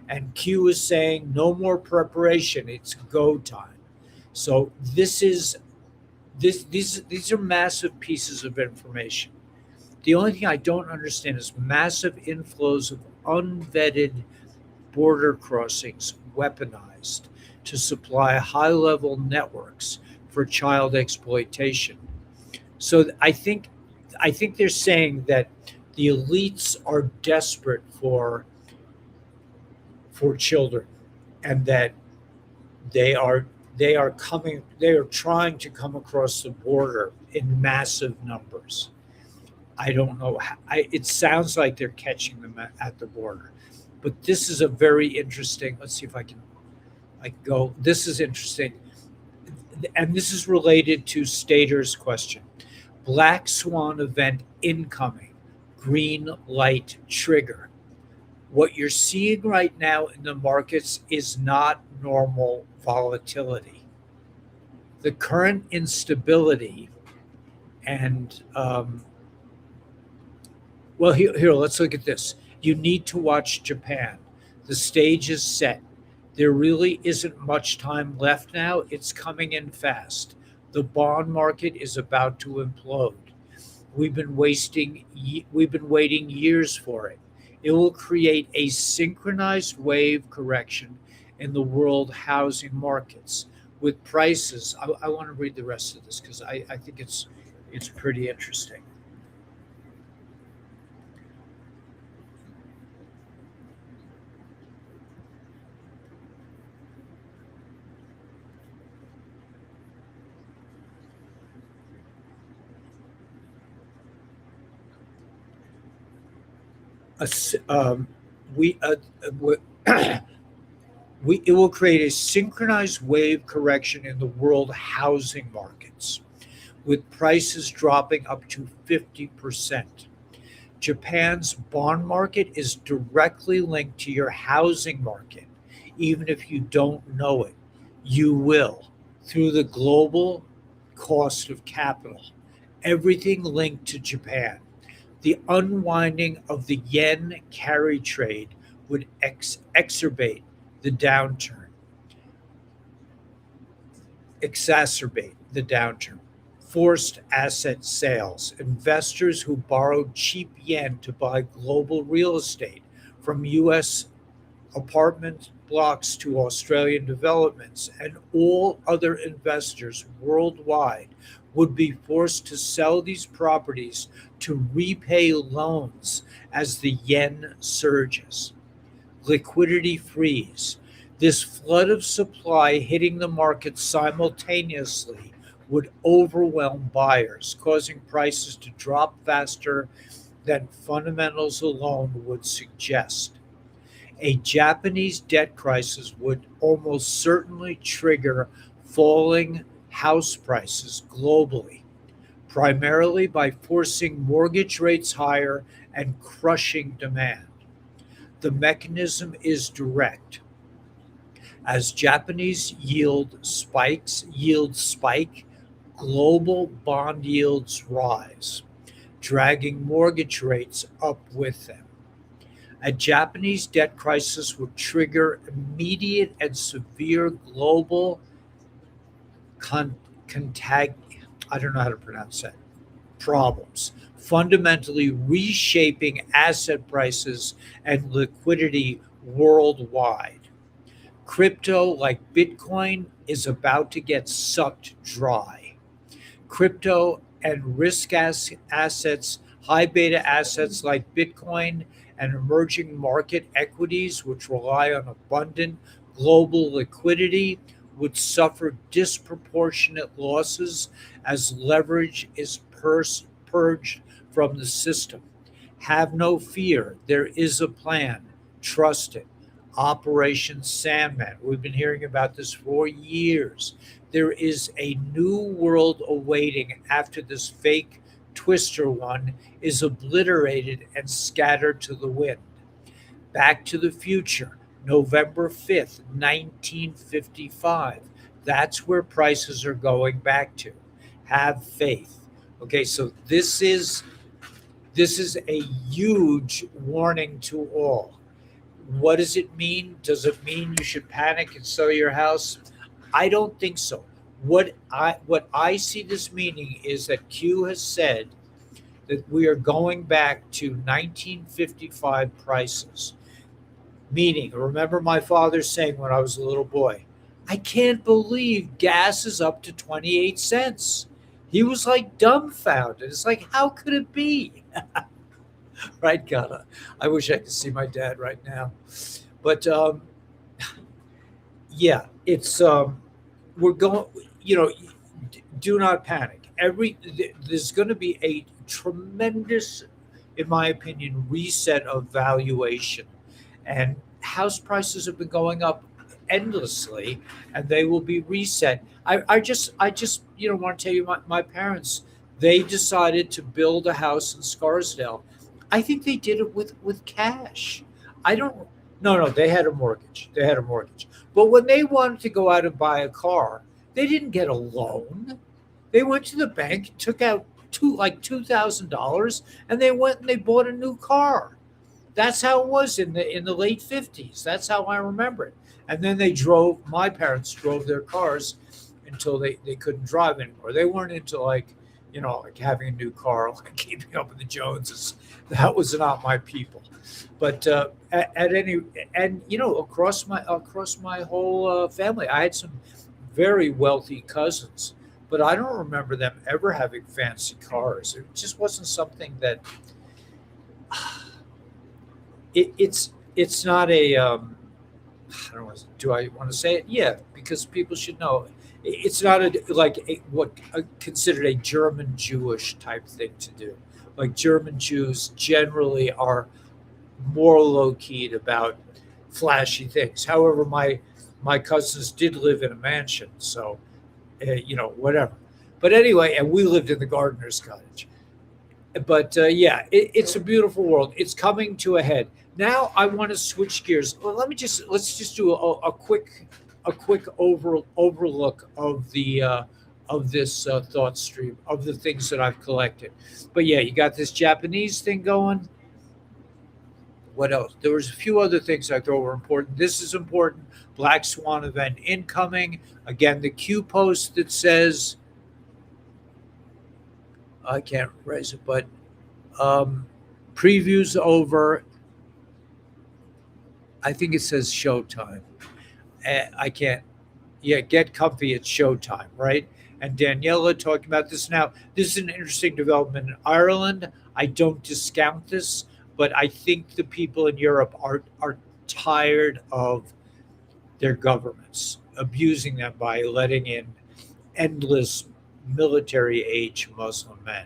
And Q is saying no more preparation, it's go time. So these are massive pieces of information. The only thing I don't understand is massive inflows of unvetted border crossings weaponized to supply high-level networks for child exploitation. So I think they're saying that the elites are desperate for children, and that they are trying to come across the border in massive numbers. I don't know. It sounds like they're catching them at the border, but this is a very interesting. Let's see if I can go. This is interesting, and this is related to Stater's question. Black swan event incoming. Green light trigger. What you're seeing right now in the markets is not normal volatility. The current instability and well, here, let's look at this. You need to watch Japan. The stage is set. There really isn't much time left now. It's coming in fast. The bond market is about to implode. We've been waiting years for it. It will create a synchronized wave correction in the world housing markets with prices. I want to read the rest of this because I think it's pretty interesting. A s- we we It will create a synchronized wave correction in the world housing markets with prices dropping up to 50%. Japan's bond market is directly linked to your housing market. Even if you don't know it, you will through the global cost of capital. Everything linked to Japan. The unwinding of the yen carry trade would exacerbate the downturn, exacerbate the downturn. Forced asset sales. Investors who borrowed cheap yen to buy global real estate, from US apartment blocks to Australian developments, and all other investors worldwide would be forced to sell these properties to repay loans as the yen surges. Liquidity freeze. This flood of supply hitting the market simultaneously would overwhelm buyers, causing prices to drop faster than fundamentals alone would suggest. A Japanese debt crisis would almost certainly trigger falling house prices globally, primarily by forcing mortgage rates higher and crushing demand. The mechanism is direct. As Japanese yields spike, global bond yields rise, dragging mortgage rates up with them. A Japanese debt crisis would trigger immediate and severe global contag I don't know how to pronounce that problems, fundamentally reshaping asset prices and liquidity worldwide. Crypto, like Bitcoin, is about to get sucked dry. Crypto and assets, high beta assets like Bitcoin and emerging market equities, which rely on abundant global liquidity, would suffer disproportionate losses as leverage is purged from the system. Have no fear. There is a plan. Trust it. Operation Sandman. We've been hearing about this for years. There is a new world awaiting after this fake twister one is obliterated and scattered to the wind. Back to the Future, November 5th, 1955. That's where prices are going back to. Have faith. Okay, so this is a huge warning to all. What does it mean? Does it mean you should panic and sell your house? I don't think so. What I see this meaning is that Q has said that we are going back to 1955 prices. Meaning, remember my father saying when I was a little boy, I can't believe gas is up to 28 cents. He was like dumbfounded. It's like, how could it be? Right, Ghana? I wish I could see my dad right now. But yeah, it's we're going. You know, do not panic. There's going to be a tremendous, in my opinion, reset of valuation, and house prices have been going up endlessly, and they will be reset. I just want to tell you, my parents, they decided to build a house in Scarsdale. I think they did it with cash. I don't. No, they had a mortgage. They had a mortgage. But when they wanted to go out and buy a car, they didn't get a loan. They went to the bank, took out $2,000, and they went and they bought a new car. That's how it was in the late 50s. That's how I remember it. And then my parents drove their cars until they couldn't drive anymore. They weren't into like having a new car, like keeping up with the Joneses. That was not my people. But across my whole family, I had some very wealthy cousins, but I don't remember them ever having fancy cars. It just wasn't something that it's not a I don't know, do I want to say it? Yeah, because people should know. It's not what considered a German Jewish type thing to do. Like German Jews generally are more low keyed about flashy things. However, my cousins did live in a mansion, so whatever. But anyway, and we lived in the gardener's cottage. But yeah, it's a beautiful world. It's coming to a head. Now I want to switch gears. Well, let's just do a quick overlook of this thought stream of the things that I've collected. But yeah, you got this Japanese thing going. What else? There was a few other things I thought were important. This is important. Black Swan event incoming. Again, the Q post that says I can't raise it, but um, previews over. I think it says Showtime. I can't. Yeah, get comfy. It's Showtime, right? And Daniela talking about this now. This is an interesting development in Ireland. I don't discount this, but I think the people in Europe are tired of their governments abusing them by letting in endless military age Muslim men.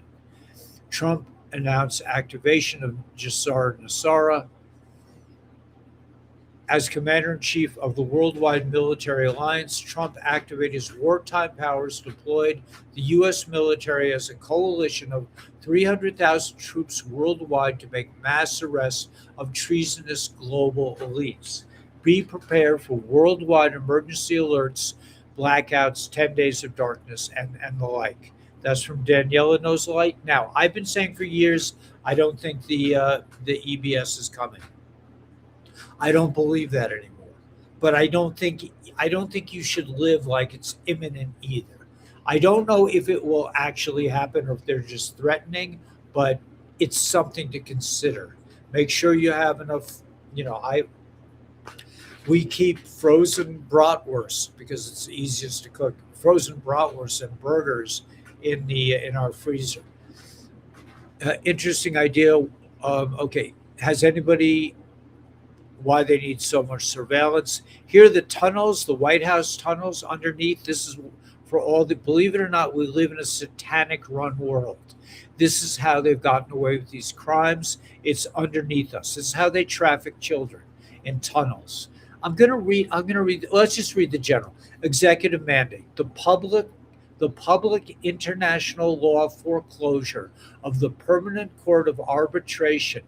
Trump announced activation of Jasar Nassara as commander in chief of the worldwide military alliance. Trump activated his wartime powers, deployed the U.S. military as a coalition of 300,000 troops worldwide to make mass arrests of treasonous global elites. Be prepared for worldwide emergency alerts, blackouts, 10 days of darkness, and the like. That's from Daniela Knows Light. Now, I've been saying for years, I don't think the EBS is coming. I don't believe that anymore. But I don't think you should live like it's imminent either. I don't know if it will actually happen or if they're just threatening, but it's something to consider. Make sure you have enough, I we keep frozen bratwurst because it's easiest to cook. Frozen bratwurst and burgers in our freezer. Interesting idea. Okay, has anybody why they need so much surveillance. Here are the tunnels, the White House tunnels underneath. This is for all the, believe it or not, we live in a satanic run world. This is how they've gotten away with these crimes. It's underneath us. This is how they traffic children in tunnels. I'm gonna read, let's just read the general. Executive mandate. The public international law foreclosure of the Permanent Court of Arbitration,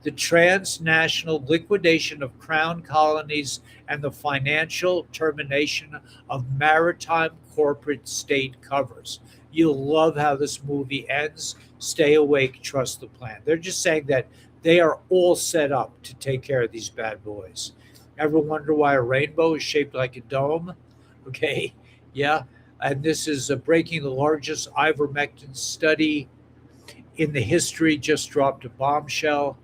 the transnational liquidation of crown colonies, and the financial termination of maritime corporate state covers. You'll love how this movie ends. Stay awake, trust the plan. They're just saying that they are all set up to take care of these bad boys. Ever wonder why a rainbow is shaped like a dome? Okay, yeah. And this is breaking the largest ivermectin study in the history, just dropped a bombshell.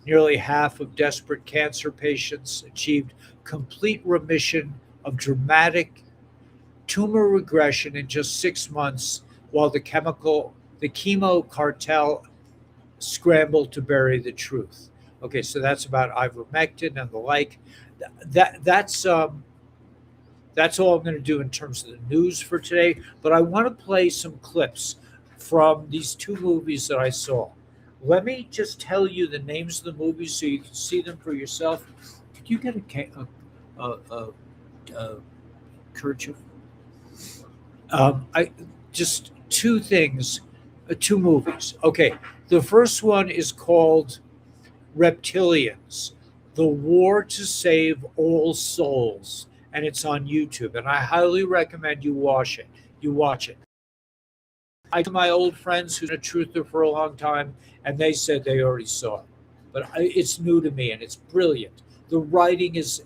Nearly half of desperate cancer patients achieved complete remission of dramatic tumor regression in just 6 months, while the chemo cartel scrambled to bury the truth. Okay, so that's about ivermectin and the like. That that's all I'm going to do in terms of the news for today. But I want to play some clips from these two movies that I saw. Let me just tell you the names of the movies so you can see them for yourself. Could you get a kerchief? I just two things, two movies. Okay, the first one is called Reptilians: The War to Save All Souls, and it's on YouTube. And I highly recommend you watch it. You watch it. I to my old friends who's been a truther for a long time, and they said they already saw it. But it's new to me, and it's brilliant. The writing is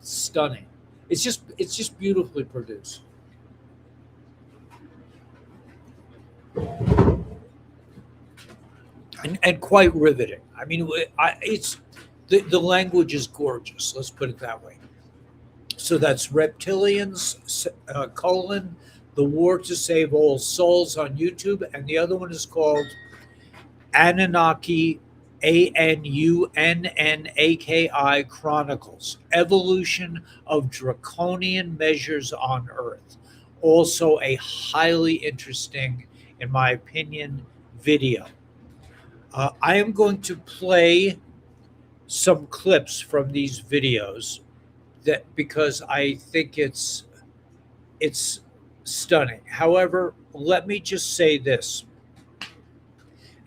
stunning. It's just beautifully produced. And quite riveting. I mean, it's the language is gorgeous. Let's put it that way. So that's Reptilians, colon, The War to Save All Souls on YouTube. And the other one is called Anunnaki, Anunnaki Chronicles, Evolution of Draconian Measures on Earth. Also a highly interesting, in my opinion, video. I am going to play some clips from these videos that because I think it's stunning. However, let me just say this.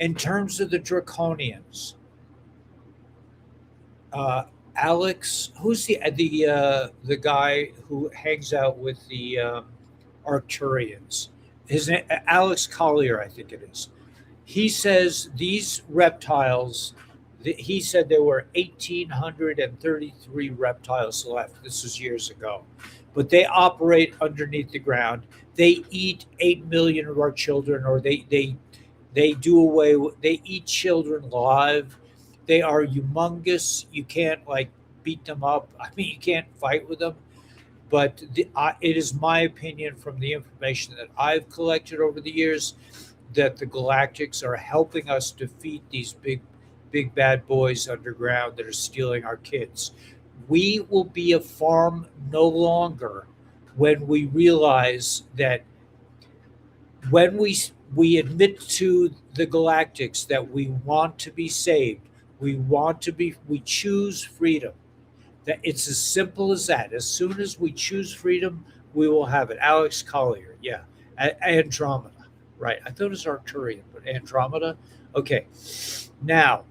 In terms of the Draconians, Alex, who's the guy who hangs out with the Arcturians? His name, Alex Collier, I think it is. He says these reptiles. He said there were 1,833 reptiles left. This was years ago, but they operate underneath the ground. They eat 8 million of our children, or they do away with. They eat children live. They are humongous. You can't like beat them up. I mean, you can't fight with them. But it is my opinion from the information that I've collected over the years that the Galactics are helping us defeat these big bad boys underground that are stealing our kids. We will be a farm no longer when we realize that when we admit to the Galactics that we want to be saved, we choose freedom. That it's as simple as that. As soon as we choose freedom, we will have it. Alex Collier, yeah. Andromeda, right. I thought it was Arcturian, but Andromeda. Okay. Now,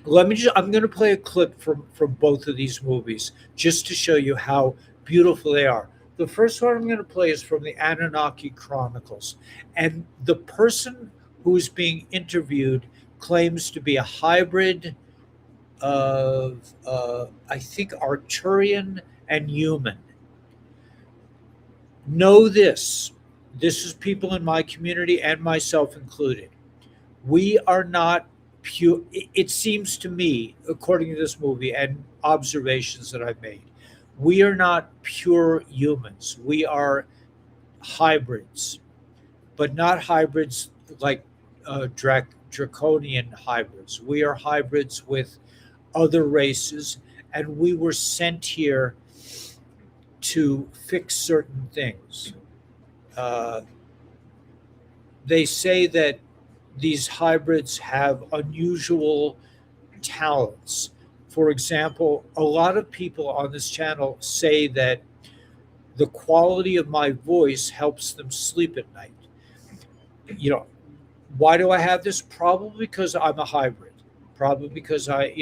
I'm going to play a clip from both of these movies just to show you how beautiful they are. The first one I'm going to play is from the Anunnaki Chronicles. And the person who's being interviewed claims to be a hybrid of, I think, Arcturian and human. Know this. This is people in my community and myself included. We are not pure. It seems to me, according to this movie and observations that I've made, we are not pure humans. We are hybrids, but not hybrids like draconian hybrids. We are hybrids with other races, and we were sent here to fix certain things. They say that these hybrids have unusual talents. For example, a lot of people on this channel say that the quality of my voice helps them sleep at night. You know, why do I have this? Probably because I'm a hybrid. Probably because I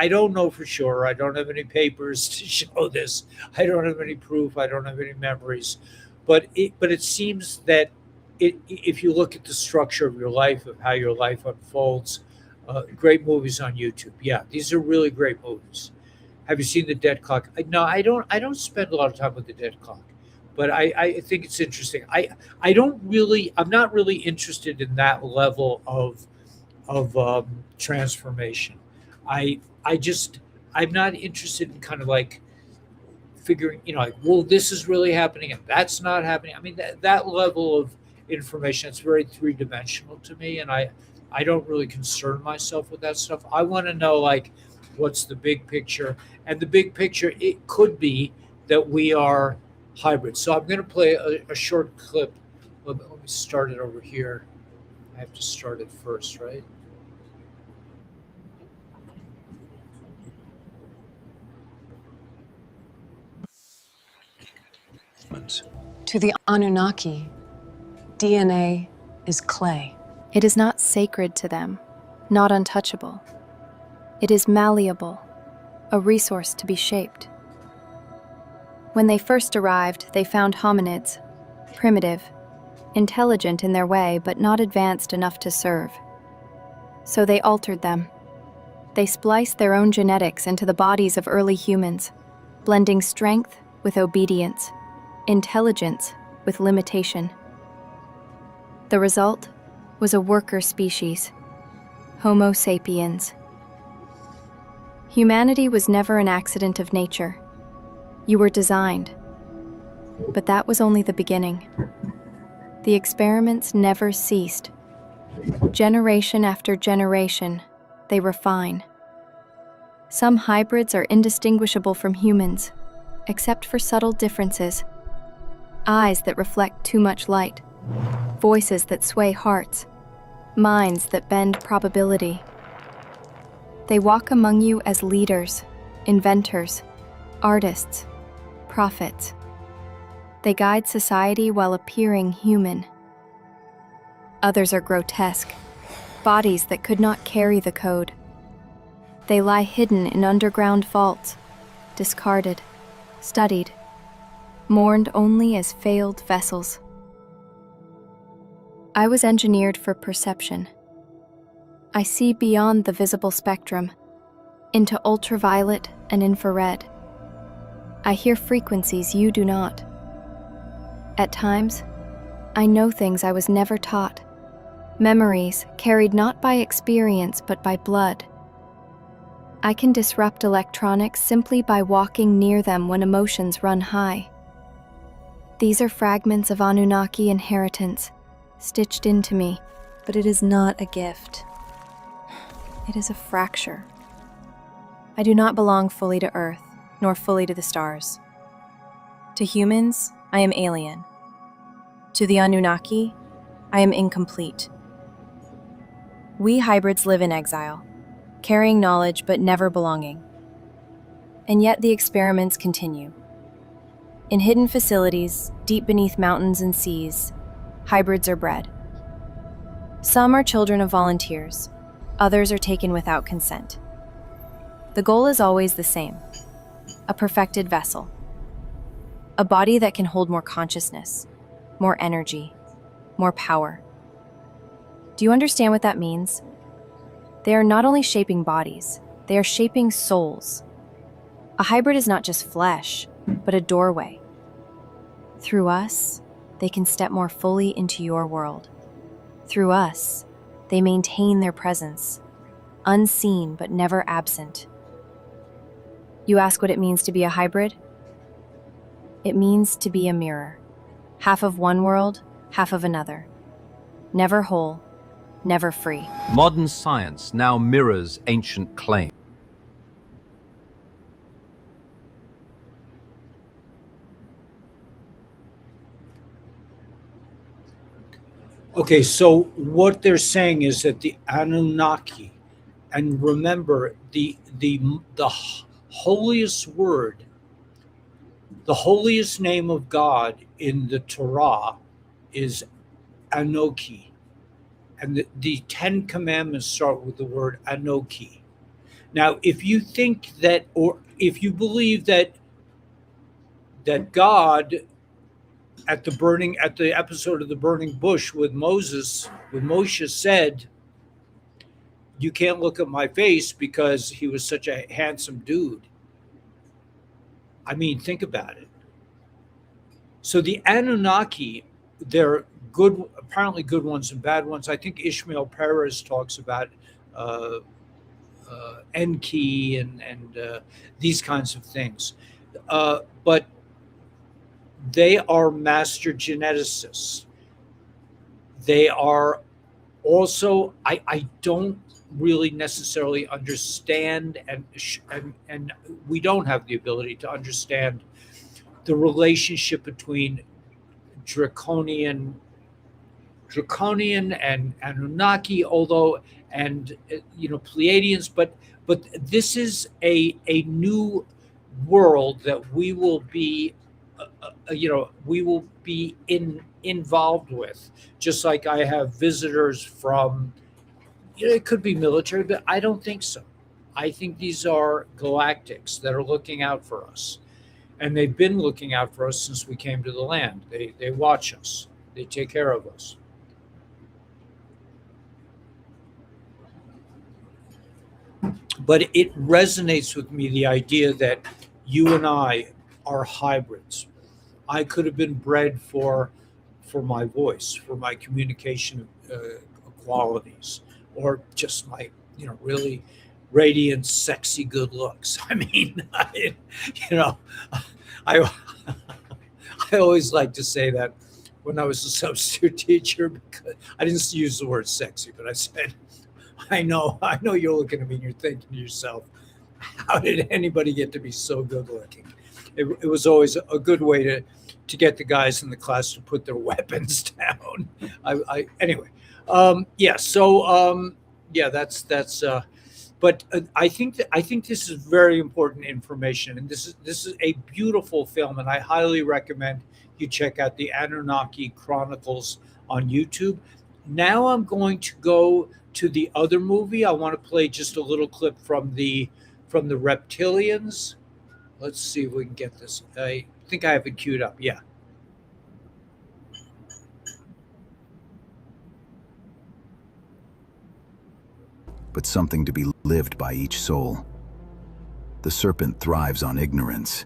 don't know for sure. I don't have any papers to show this. I don't have any proof. I don't have any memories. But it seems that if you look at the structure of your life, of how your life unfolds, great movies on YouTube. Yeah, these are really great movies. Have you seen The Dead Clock? No, I don't. I don't spend a lot of time with The Dead Clock, but I think it's interesting. I'm not really interested in that level of transformation. I'm not interested in kind of like figuring, like, well, this is really happening and that's not happening. I mean, that level of information, it's very three-dimensional to me, and I don't really concern myself with that stuff. I want to know, like, what's the big picture, and the big picture, it could be that we are hybrids. So I'm going to play a short clip. Let me start it over here. I have to start it first, right? To the Anunnaki, DNA is clay. It is not sacred to them, not untouchable. It is malleable, a resource to be shaped. When they first arrived, they found hominids, primitive, intelligent in their way, but not advanced enough to serve. So they altered them. They spliced their own genetics into the bodies of early humans, blending strength with obedience, intelligence with limitation. The result was a worker species, Homo sapiens. Humanity was never an accident of nature. You were designed. But that was only the beginning. The experiments never ceased. Generation after generation, they refine. Some hybrids are indistinguishable from humans, except for subtle differences. Eyes that reflect too much light, voices that sway hearts, minds that bend probability. They walk among you as leaders, inventors, artists, prophets. They guide society while appearing human. Others are grotesque, bodies that could not carry the code. They lie hidden in underground vaults, discarded, studied, mourned only as failed vessels. I was engineered for perception. I see beyond the visible spectrum, into ultraviolet and infrared. I hear frequencies you do not. At times, I know things I was never taught, memories carried not by experience but by blood. I can disrupt electronics simply by walking near them when emotions run high. These are fragments of Anunnaki inheritance, stitched into me, but it is not a gift. It is a fracture. I do not belong fully to Earth, nor fully to the stars. To humans, I am alien. To the Anunnaki, I am incomplete. We hybrids live in exile, carrying knowledge but never belonging. And yet the experiments continue. In hidden facilities, deep beneath mountains and seas, hybrids are bred. Some are children of volunteers, others are taken without consent. The goal is always the same: a perfected vessel. A body that can hold more consciousness, more energy, more power. Do you understand what that means? They are not only shaping bodies, they are shaping souls. A hybrid is not just flesh, but a doorway. Through us, they can step more fully into your world. Through us, they maintain their presence, unseen but never absent. You ask what it means to be a hybrid? It means to be a mirror, half of one world, half of another. Never whole, never free. Modern science now mirrors ancient claims. Okay, so what they're saying is that the Anunnaki, and remember the holiest word, the holiest name of God in the Torah is Anoki. And the Ten Commandments start with the word Anoki. Now, if you think that, or if you believe that God at the episode of the burning bush with Moshe said, "You can't look at my face because he was such a handsome dude." I mean, think about it. So the Anunnaki, they're good, apparently good ones and bad ones. I think Ishmael Perez talks about Enki and these kinds of things. But they are master geneticists. They are also, I don't really necessarily understand, and we don't have the ability to understand the relationship between draconian and Anunnaki, although, and Pleiadians, but this is a new world that we will be involved with, just like I have visitors from, it could be military, but I don't think so. I think these are galactics that are looking out for us, and they've been looking out for us since we came to the land. They watch us, they take care of us. But it resonates with me, the idea that you and I are hybrids. I could have been bred for my voice, for my communication qualities, or just my really radiant, sexy good looks. I mean, I always like to say that when I was a substitute teacher, because I didn't use the word sexy, but I said, I know you're looking at me and you're thinking to yourself, how did anybody get to be so good looking? It was always a good way to get the guys in the class to put their weapons down. Anyway, but I think this is very important information, and this is a beautiful film, and I highly recommend you check out the Anunnaki Chronicles on YouTube. Now I'm going to go to the other movie. I want to play just a little clip from the reptilians. Let's see if we can get this. I think I have it queued up. Yeah. But something to be lived by each soul. The serpent thrives on ignorance.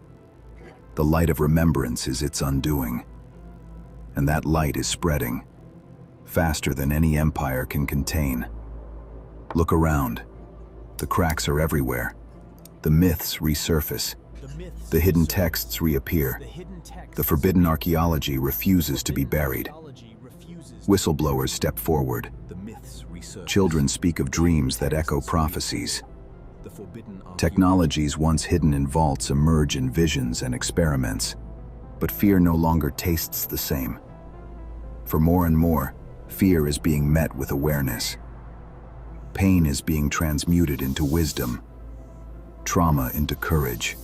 The light of remembrance is its undoing. And that light is spreading, faster than any empire can contain. Look around. The cracks are everywhere. The myths resurface. The hidden texts reappear. The forbidden archaeology refuses to be buried. Whistleblowers step forward. Children speak of dreams that echo prophecies. Technologies once hidden in vaults emerge in visions and experiments. But fear no longer tastes the same. For more and more, fear is being met with awareness. Pain is being transmuted into wisdom. Trauma into courage.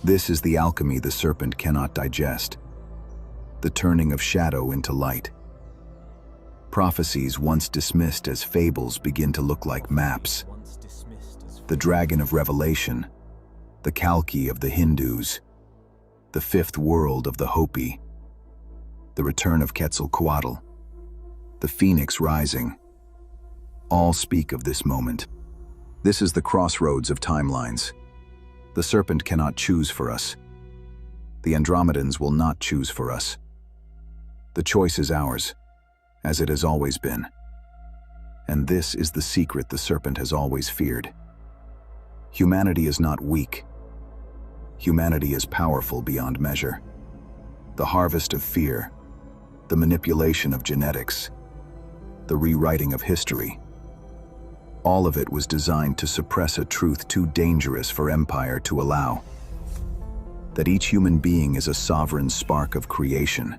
This is the alchemy the serpent cannot digest. The turning of shadow into light. Prophecies once dismissed as fables begin to look like maps. The dragon of Revelation, the Kalki of the Hindus, the fifth world of the Hopi, the return of Quetzalcoatl, the phoenix rising. All speak of this moment. This is the crossroads of timelines. The serpent cannot choose for us. The Andromedans will not choose for us. The choice is ours, as it has always been. And this is the secret the serpent has always feared. Humanity is not weak. Humanity is powerful beyond measure. The harvest of fear, the manipulation of genetics, the rewriting of history. All of it was designed to suppress a truth too dangerous for empire to allow. That each human being is a sovereign spark of creation,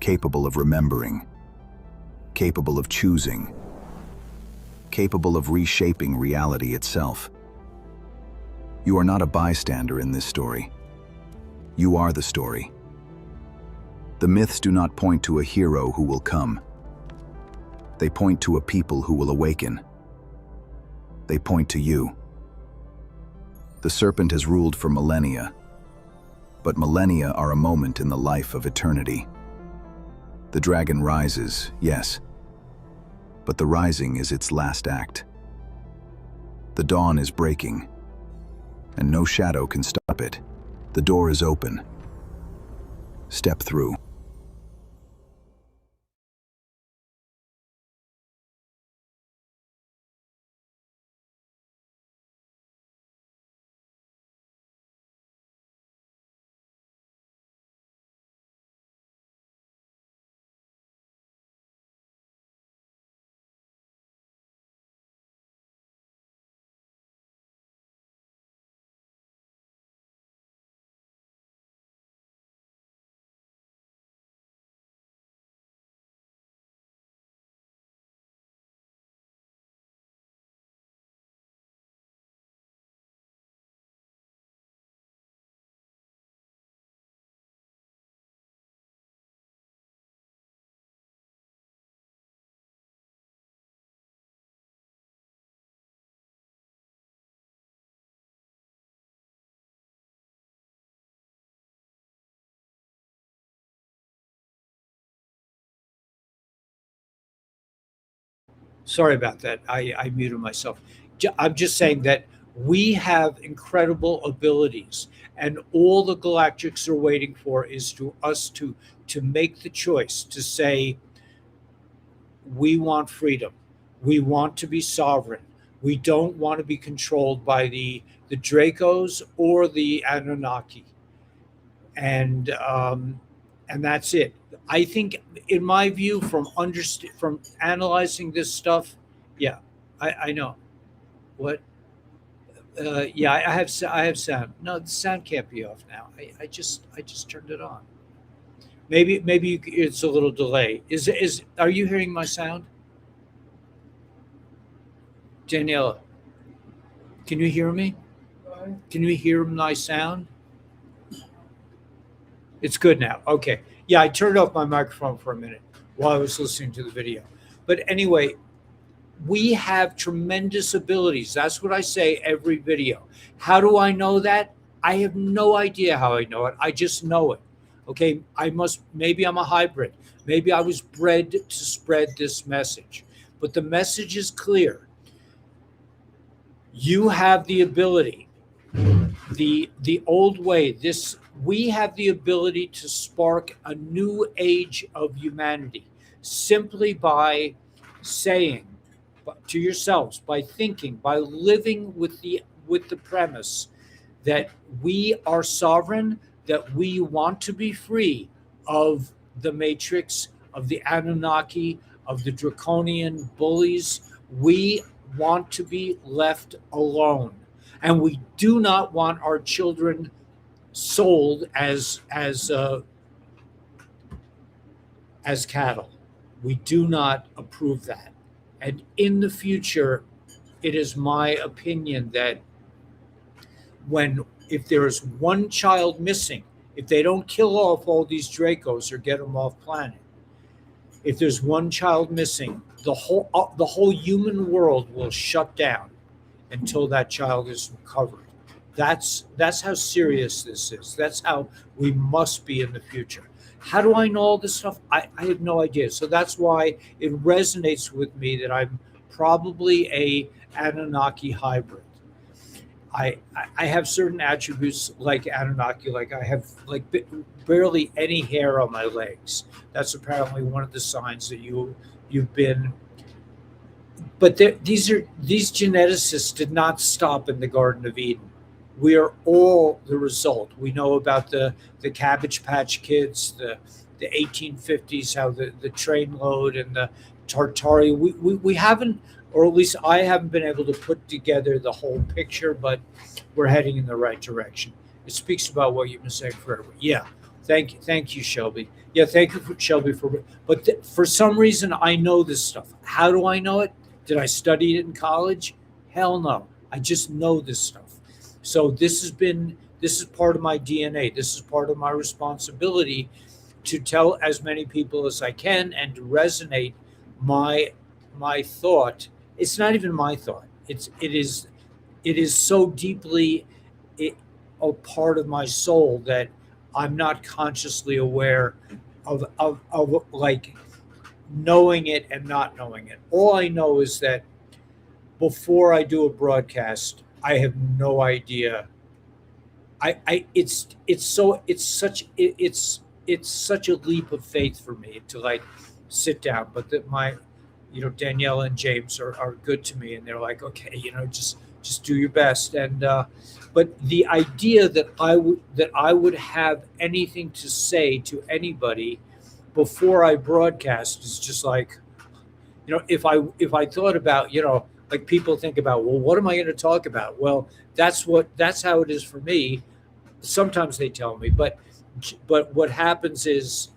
capable of remembering, capable of choosing, capable of reshaping reality itself. You are not a bystander in this story. You are the story. The myths do not point to a hero who will come. They point to a people who will awaken. They point to you. The serpent has ruled for millennia, but millennia are a moment in the life of eternity. The dragon rises, yes, but the rising is its last act. The dawn is breaking, and no shadow can stop it. The door is open. Step through. Sorry about that. I muted myself. I'm just saying that we have incredible abilities, and all the galactics are waiting for is to us to make the choice to say we want freedom, we want to be sovereign, we don't want to be controlled by the Dracos or the Anunnaki, and that's it. I think, in my view, from analyzing this stuff, yeah, I know what. Yeah, I have sound. No, the sound can't be off now. I just turned it on. Maybe it's a little delay. Are you hearing my sound, Daniela? Can you hear me? Can you hear my sound? It's good now. Okay. Yeah, I turned off my microphone for a minute. while I was listening to the video. But anyway, we have tremendous abilities. That's what I say every video. How do I know that? I have no idea how I know it. I just know it. Okay, maybe I'm a hybrid. Maybe I was bred to spread this message. But the message is clear. You have the ability. The old way, we have the ability to spark a new age of humanity simply by saying to yourselves, by thinking, by living with the premise that we are sovereign, that we want to be free of the matrix, of the Anunnaki, of the draconian bullies. We want to be left alone, and we do not want our children sold as cattle. We do not approve that. And in the future, it is my opinion that if there is one child missing, if they don't kill off all these Dracos or get them off planet, if there's one child missing, the whole human world will shut down until that child is recovered. That's how serious this is. That's how we must be in the future. How do I know all this stuff? I have no idea. So that's why it resonates with me that I'm probably a Anunnaki hybrid. I have certain attributes like Anunnaki, like I have like barely any hair on my legs. That's apparently one of the signs that you've been. But these geneticists did not stop in the Garden of Eden. We are all the result. We know about the Cabbage Patch Kids, the 1850s, how the train load and the Tartari. We haven't, or at least I haven't been able to put together the whole picture, but we're heading in the right direction. It speaks about what you've been saying forever. Yeah, thank you, Shelby. Yeah, thank you, Shelby, but for some reason I know this stuff. How do I know it? Did I study it in college? Hell no. I just know this stuff. So this is part of my DNA. This is part of my responsibility to tell as many people as I can and to resonate my thought. It's not even my thought. It is so deeply a part of my soul that I'm not consciously aware of like knowing it and not knowing it. All I know is that before I do a broadcast, I have no idea. It's such a leap of faith for me to like sit down. But Danielle and James are good to me, and they're like, okay, just do your best. And but the idea that I would have anything to say to anybody before I broadcast is just like, if I thought about, like people think about, well, what am I going to talk about? Well, that's how it is for me. Sometimes they tell me, but what happens is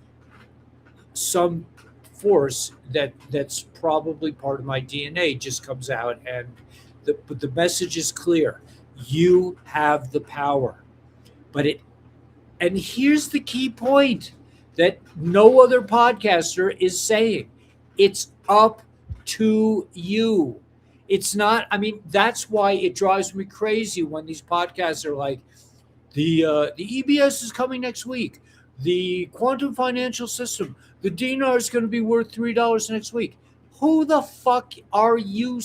some force that's probably part of my DNA just comes out, and the message is clear. You have the power, and here's the key point that no other podcaster is saying. It's up to you. It's not, that's why it drives me crazy when these podcasts are like, the EBS is coming next week. The quantum financial system, the dinar is going to be worth $3 next week. Who the fuck are you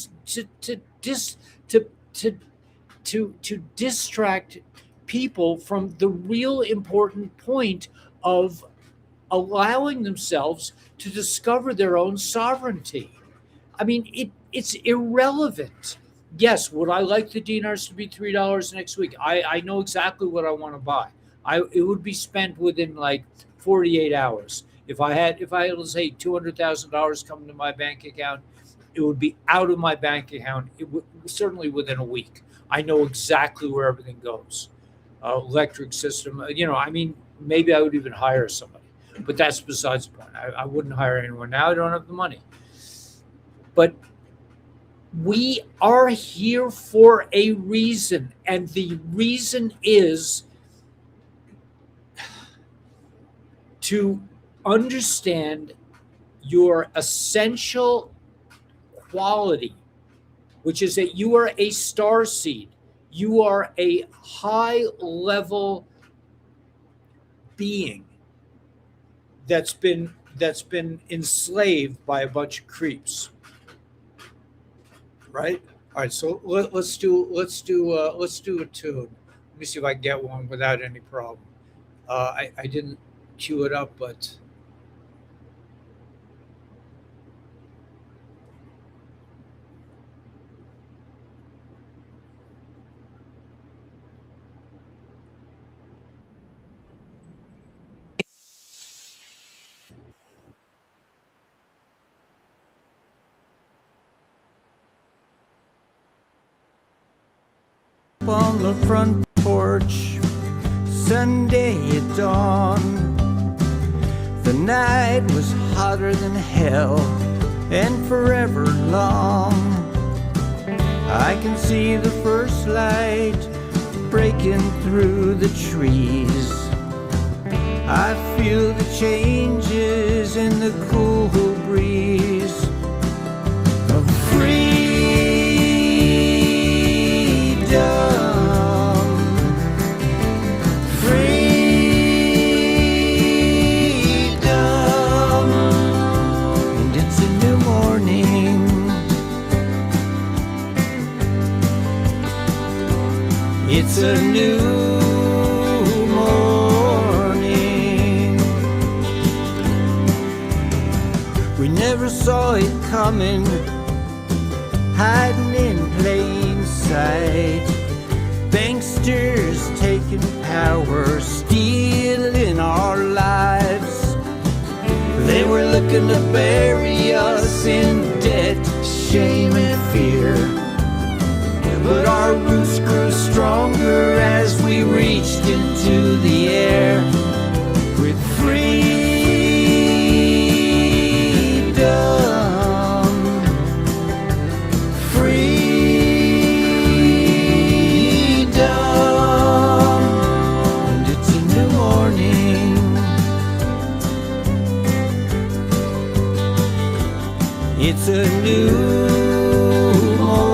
to distract people from the real important point of allowing themselves to discover their own sovereignty? It's irrelevant. Yes, would I like the dinars to be $3 next week? I know exactly what I want to buy. It would be spent within like 48 hours. If I had, let's say, $200,000 coming to my bank account, it would be out of my bank account. Certainly within a week. I know exactly where everything goes. Electric system. Maybe I would even hire somebody, but that's besides the point. I wouldn't hire anyone now. I don't have the money. But we are here for a reason, and the reason is to understand your essential quality, which is that you are a star seed. You are a high level being that's been enslaved by a bunch of creeps, right? All right, so let's do a tune. Let me see if I can get one without any problem. I didn't cue it up, but on the front porch, Sunday at dawn. The night was hotter than hell and forever long. I can see the first light breaking through the trees. I feel the changes in the cool breeze of freedom. And it's a new morning. It's a new morning. We never saw it coming, hiding in plain sight. Banksters taking power, stealing our lives. They were looking to bury us in debt, shame and fear. But our roots grew stronger as we reached into the air with freedom. And it's a new morning. It's a new morning.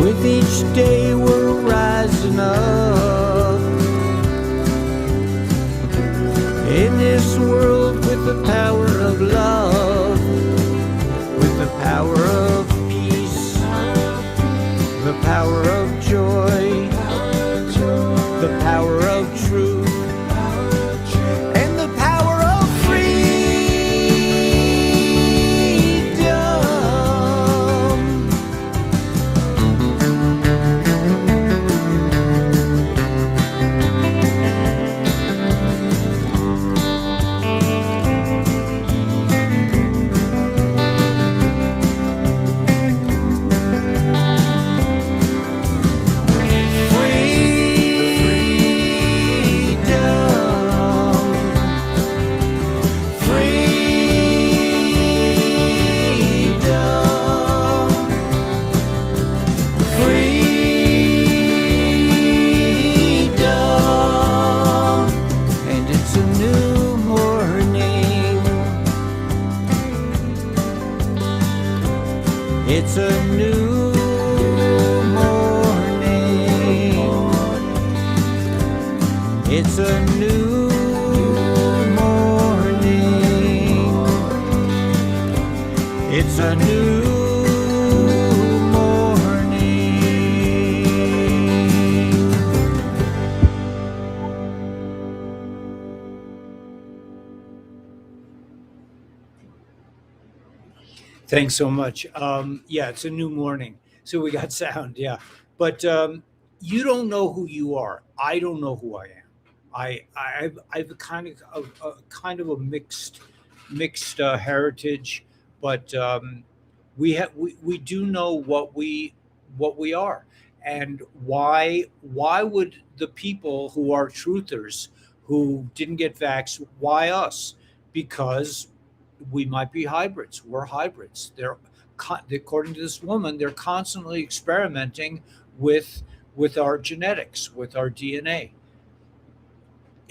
With each day we're rising up in this world with the power of love, with the power of peace, the power of joy, the power of truth, and the power of freedom. And it's a new morning. It's a new morning. It's a new morning. It's a new morning. thanks so much. Yeah, it's a new morning. So we got sound, yeah. But you don't know who you are. I don't know who I am. I've kind of a mixed heritage, but we do know what we are, and why would the people who are truthers who didn't get vaxxed, why us? Because we might be hybrids. We're hybrids. According to this woman, they're constantly experimenting with our genetics, with our DNA.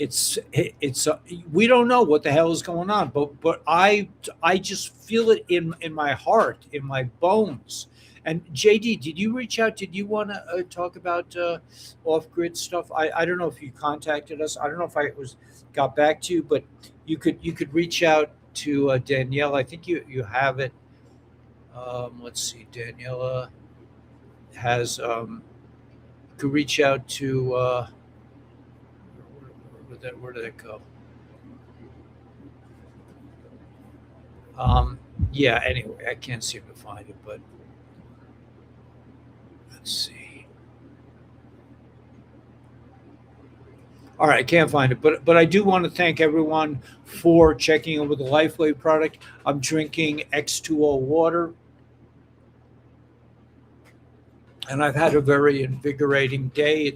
it's we don't know what the hell is going on, but I just feel it in my heart, in my bones. And JD, did you reach out? Did you want to talk about off-grid stuff? I don't know if you contacted us. I don't know if I got back to you, but you could reach out to Danielle. I think you have it. Let's see, Daniela has could reach out to where did that go? Yeah, anyway, I can't seem to find it, but let's see. All right, I can't find it, but I do want to thank everyone for checking in with the LifeWave product. I'm drinking X2O water, and I've had a very invigorating day.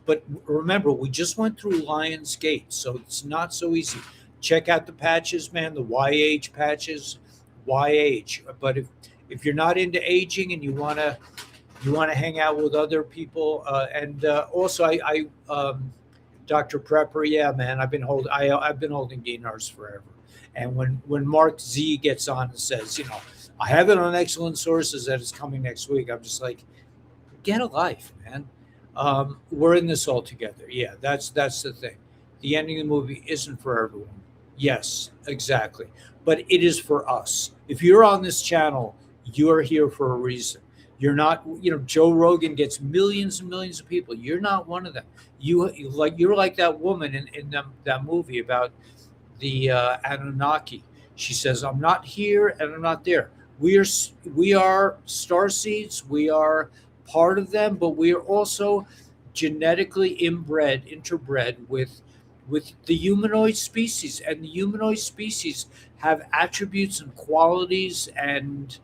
But remember, we just went through Lion's Gate, so it's not so easy. Check out the patches, man, the YH patches, YH. But if you're not into aging and you want to hang out with other people, and also I Dr. Prepper, yeah, man, I've been holding DNRs forever. And when Mark Z gets on and says, I have it on excellent sources that it's coming next week, I'm just like, get a life, man. We're in this all together. Yeah, that's the thing. The ending of the movie isn't for everyone. Yes, exactly. But it is for us. If you're on this channel, you're here for a reason. You're not, Joe Rogan gets millions and millions of people. You're not one of them. You're like that woman in that movie about the Anunnaki. She says, I'm not here and I'm not there. We are Starseeds. We are part of them, but we are also genetically interbred with the humanoid species, and the humanoid species have attributes and qualities and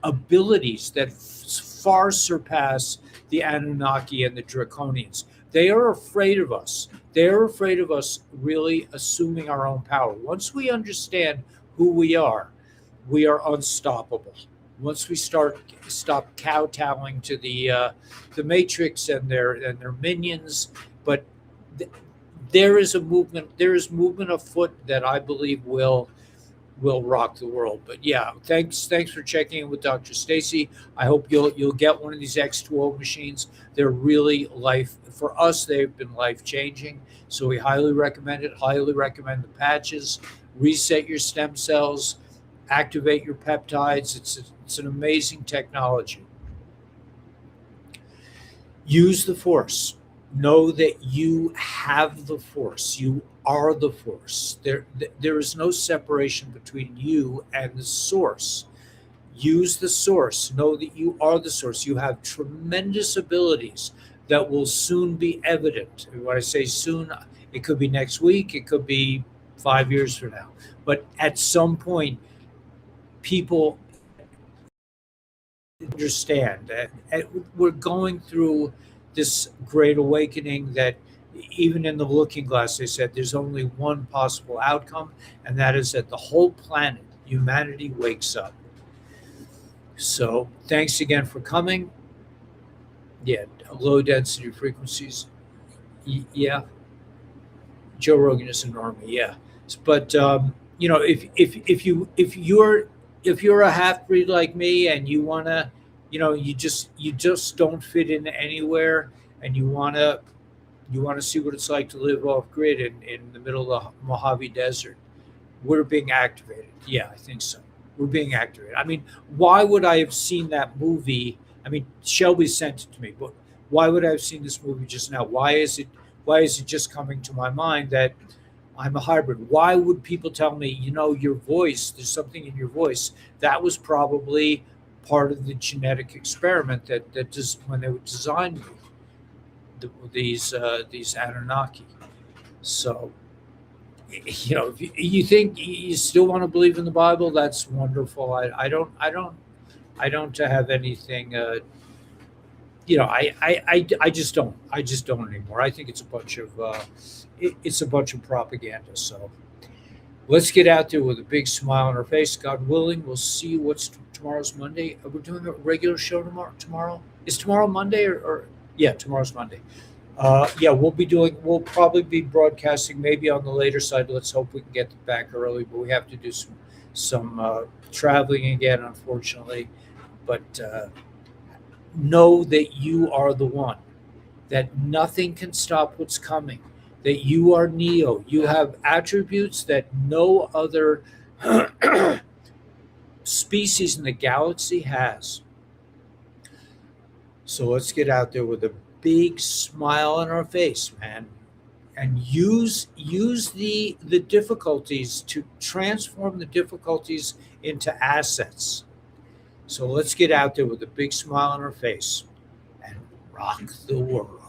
abilities that far surpass the Anunnaki and the Draconians. They are afraid of us. They are afraid of us really assuming our own power. Once we understand who we are unstoppable. Once we stop kowtowing to the Matrix and their minions, but there is movement afoot that I believe will rock the world. But yeah, thanks for checking in with Dr. Stacy. I hope you'll get one of these X2O machines. They're really for us. They've been life changing. So we highly recommend it. Highly recommend the patches. Reset your stem cells. Activate your peptides. It's an amazing technology. Use the Force. Know that you have the Force. You are the Force. There is no separation between you and the Source. Use the Source. Know that you are the Source. You have tremendous abilities that will soon be evident. And when I say soon, it could be next week. It could be 5 years from now. But at some point, people understand that we're going through this great awakening that even in the Looking Glass, they said there's only one possible outcome, and that is that the whole planet, humanity, wakes up. So thanks again for coming. Yeah, low density frequencies. Yeah. Joe Rogan is an army. Yeah. But, if you're a half breed like me and you want to, you just don't fit in anywhere, and you want to see what it's like to live off grid in the middle of the Mojave Desert, we're being activated. Yeah, I think so. We're being activated. I mean, why would I have seen that movie? I mean, Shelby sent it to me, but why would I have seen this movie just now? Why is it just coming to my mind that I'm a hybrid? Why would people tell me, your voice, there's something in your voice? That was probably part of the genetic experiment that just when they designed me, these Anunnaki. So, if you think you still want to believe in the Bible, that's wonderful. I don't have anything. I just don't anymore. I think it's a bunch of propaganda. So let's get out there with a big smile on our face. God willing, we'll see you. What's tomorrow's Monday? We're doing a regular show tomorrow. Is tomorrow Monday or yeah, tomorrow's Monday. Yeah, we'll probably be broadcasting maybe on the later side. Let's hope we can get back early, but we have to do some traveling again, unfortunately. But know that you are the one, that nothing can stop what's coming, that you are Neo. You have attributes that no other species in the galaxy has. So let's get out there with a big smile on our face, man, and use the difficulties to transform the difficulties into assets. So let's get out there with a big smile on our face and rock the world.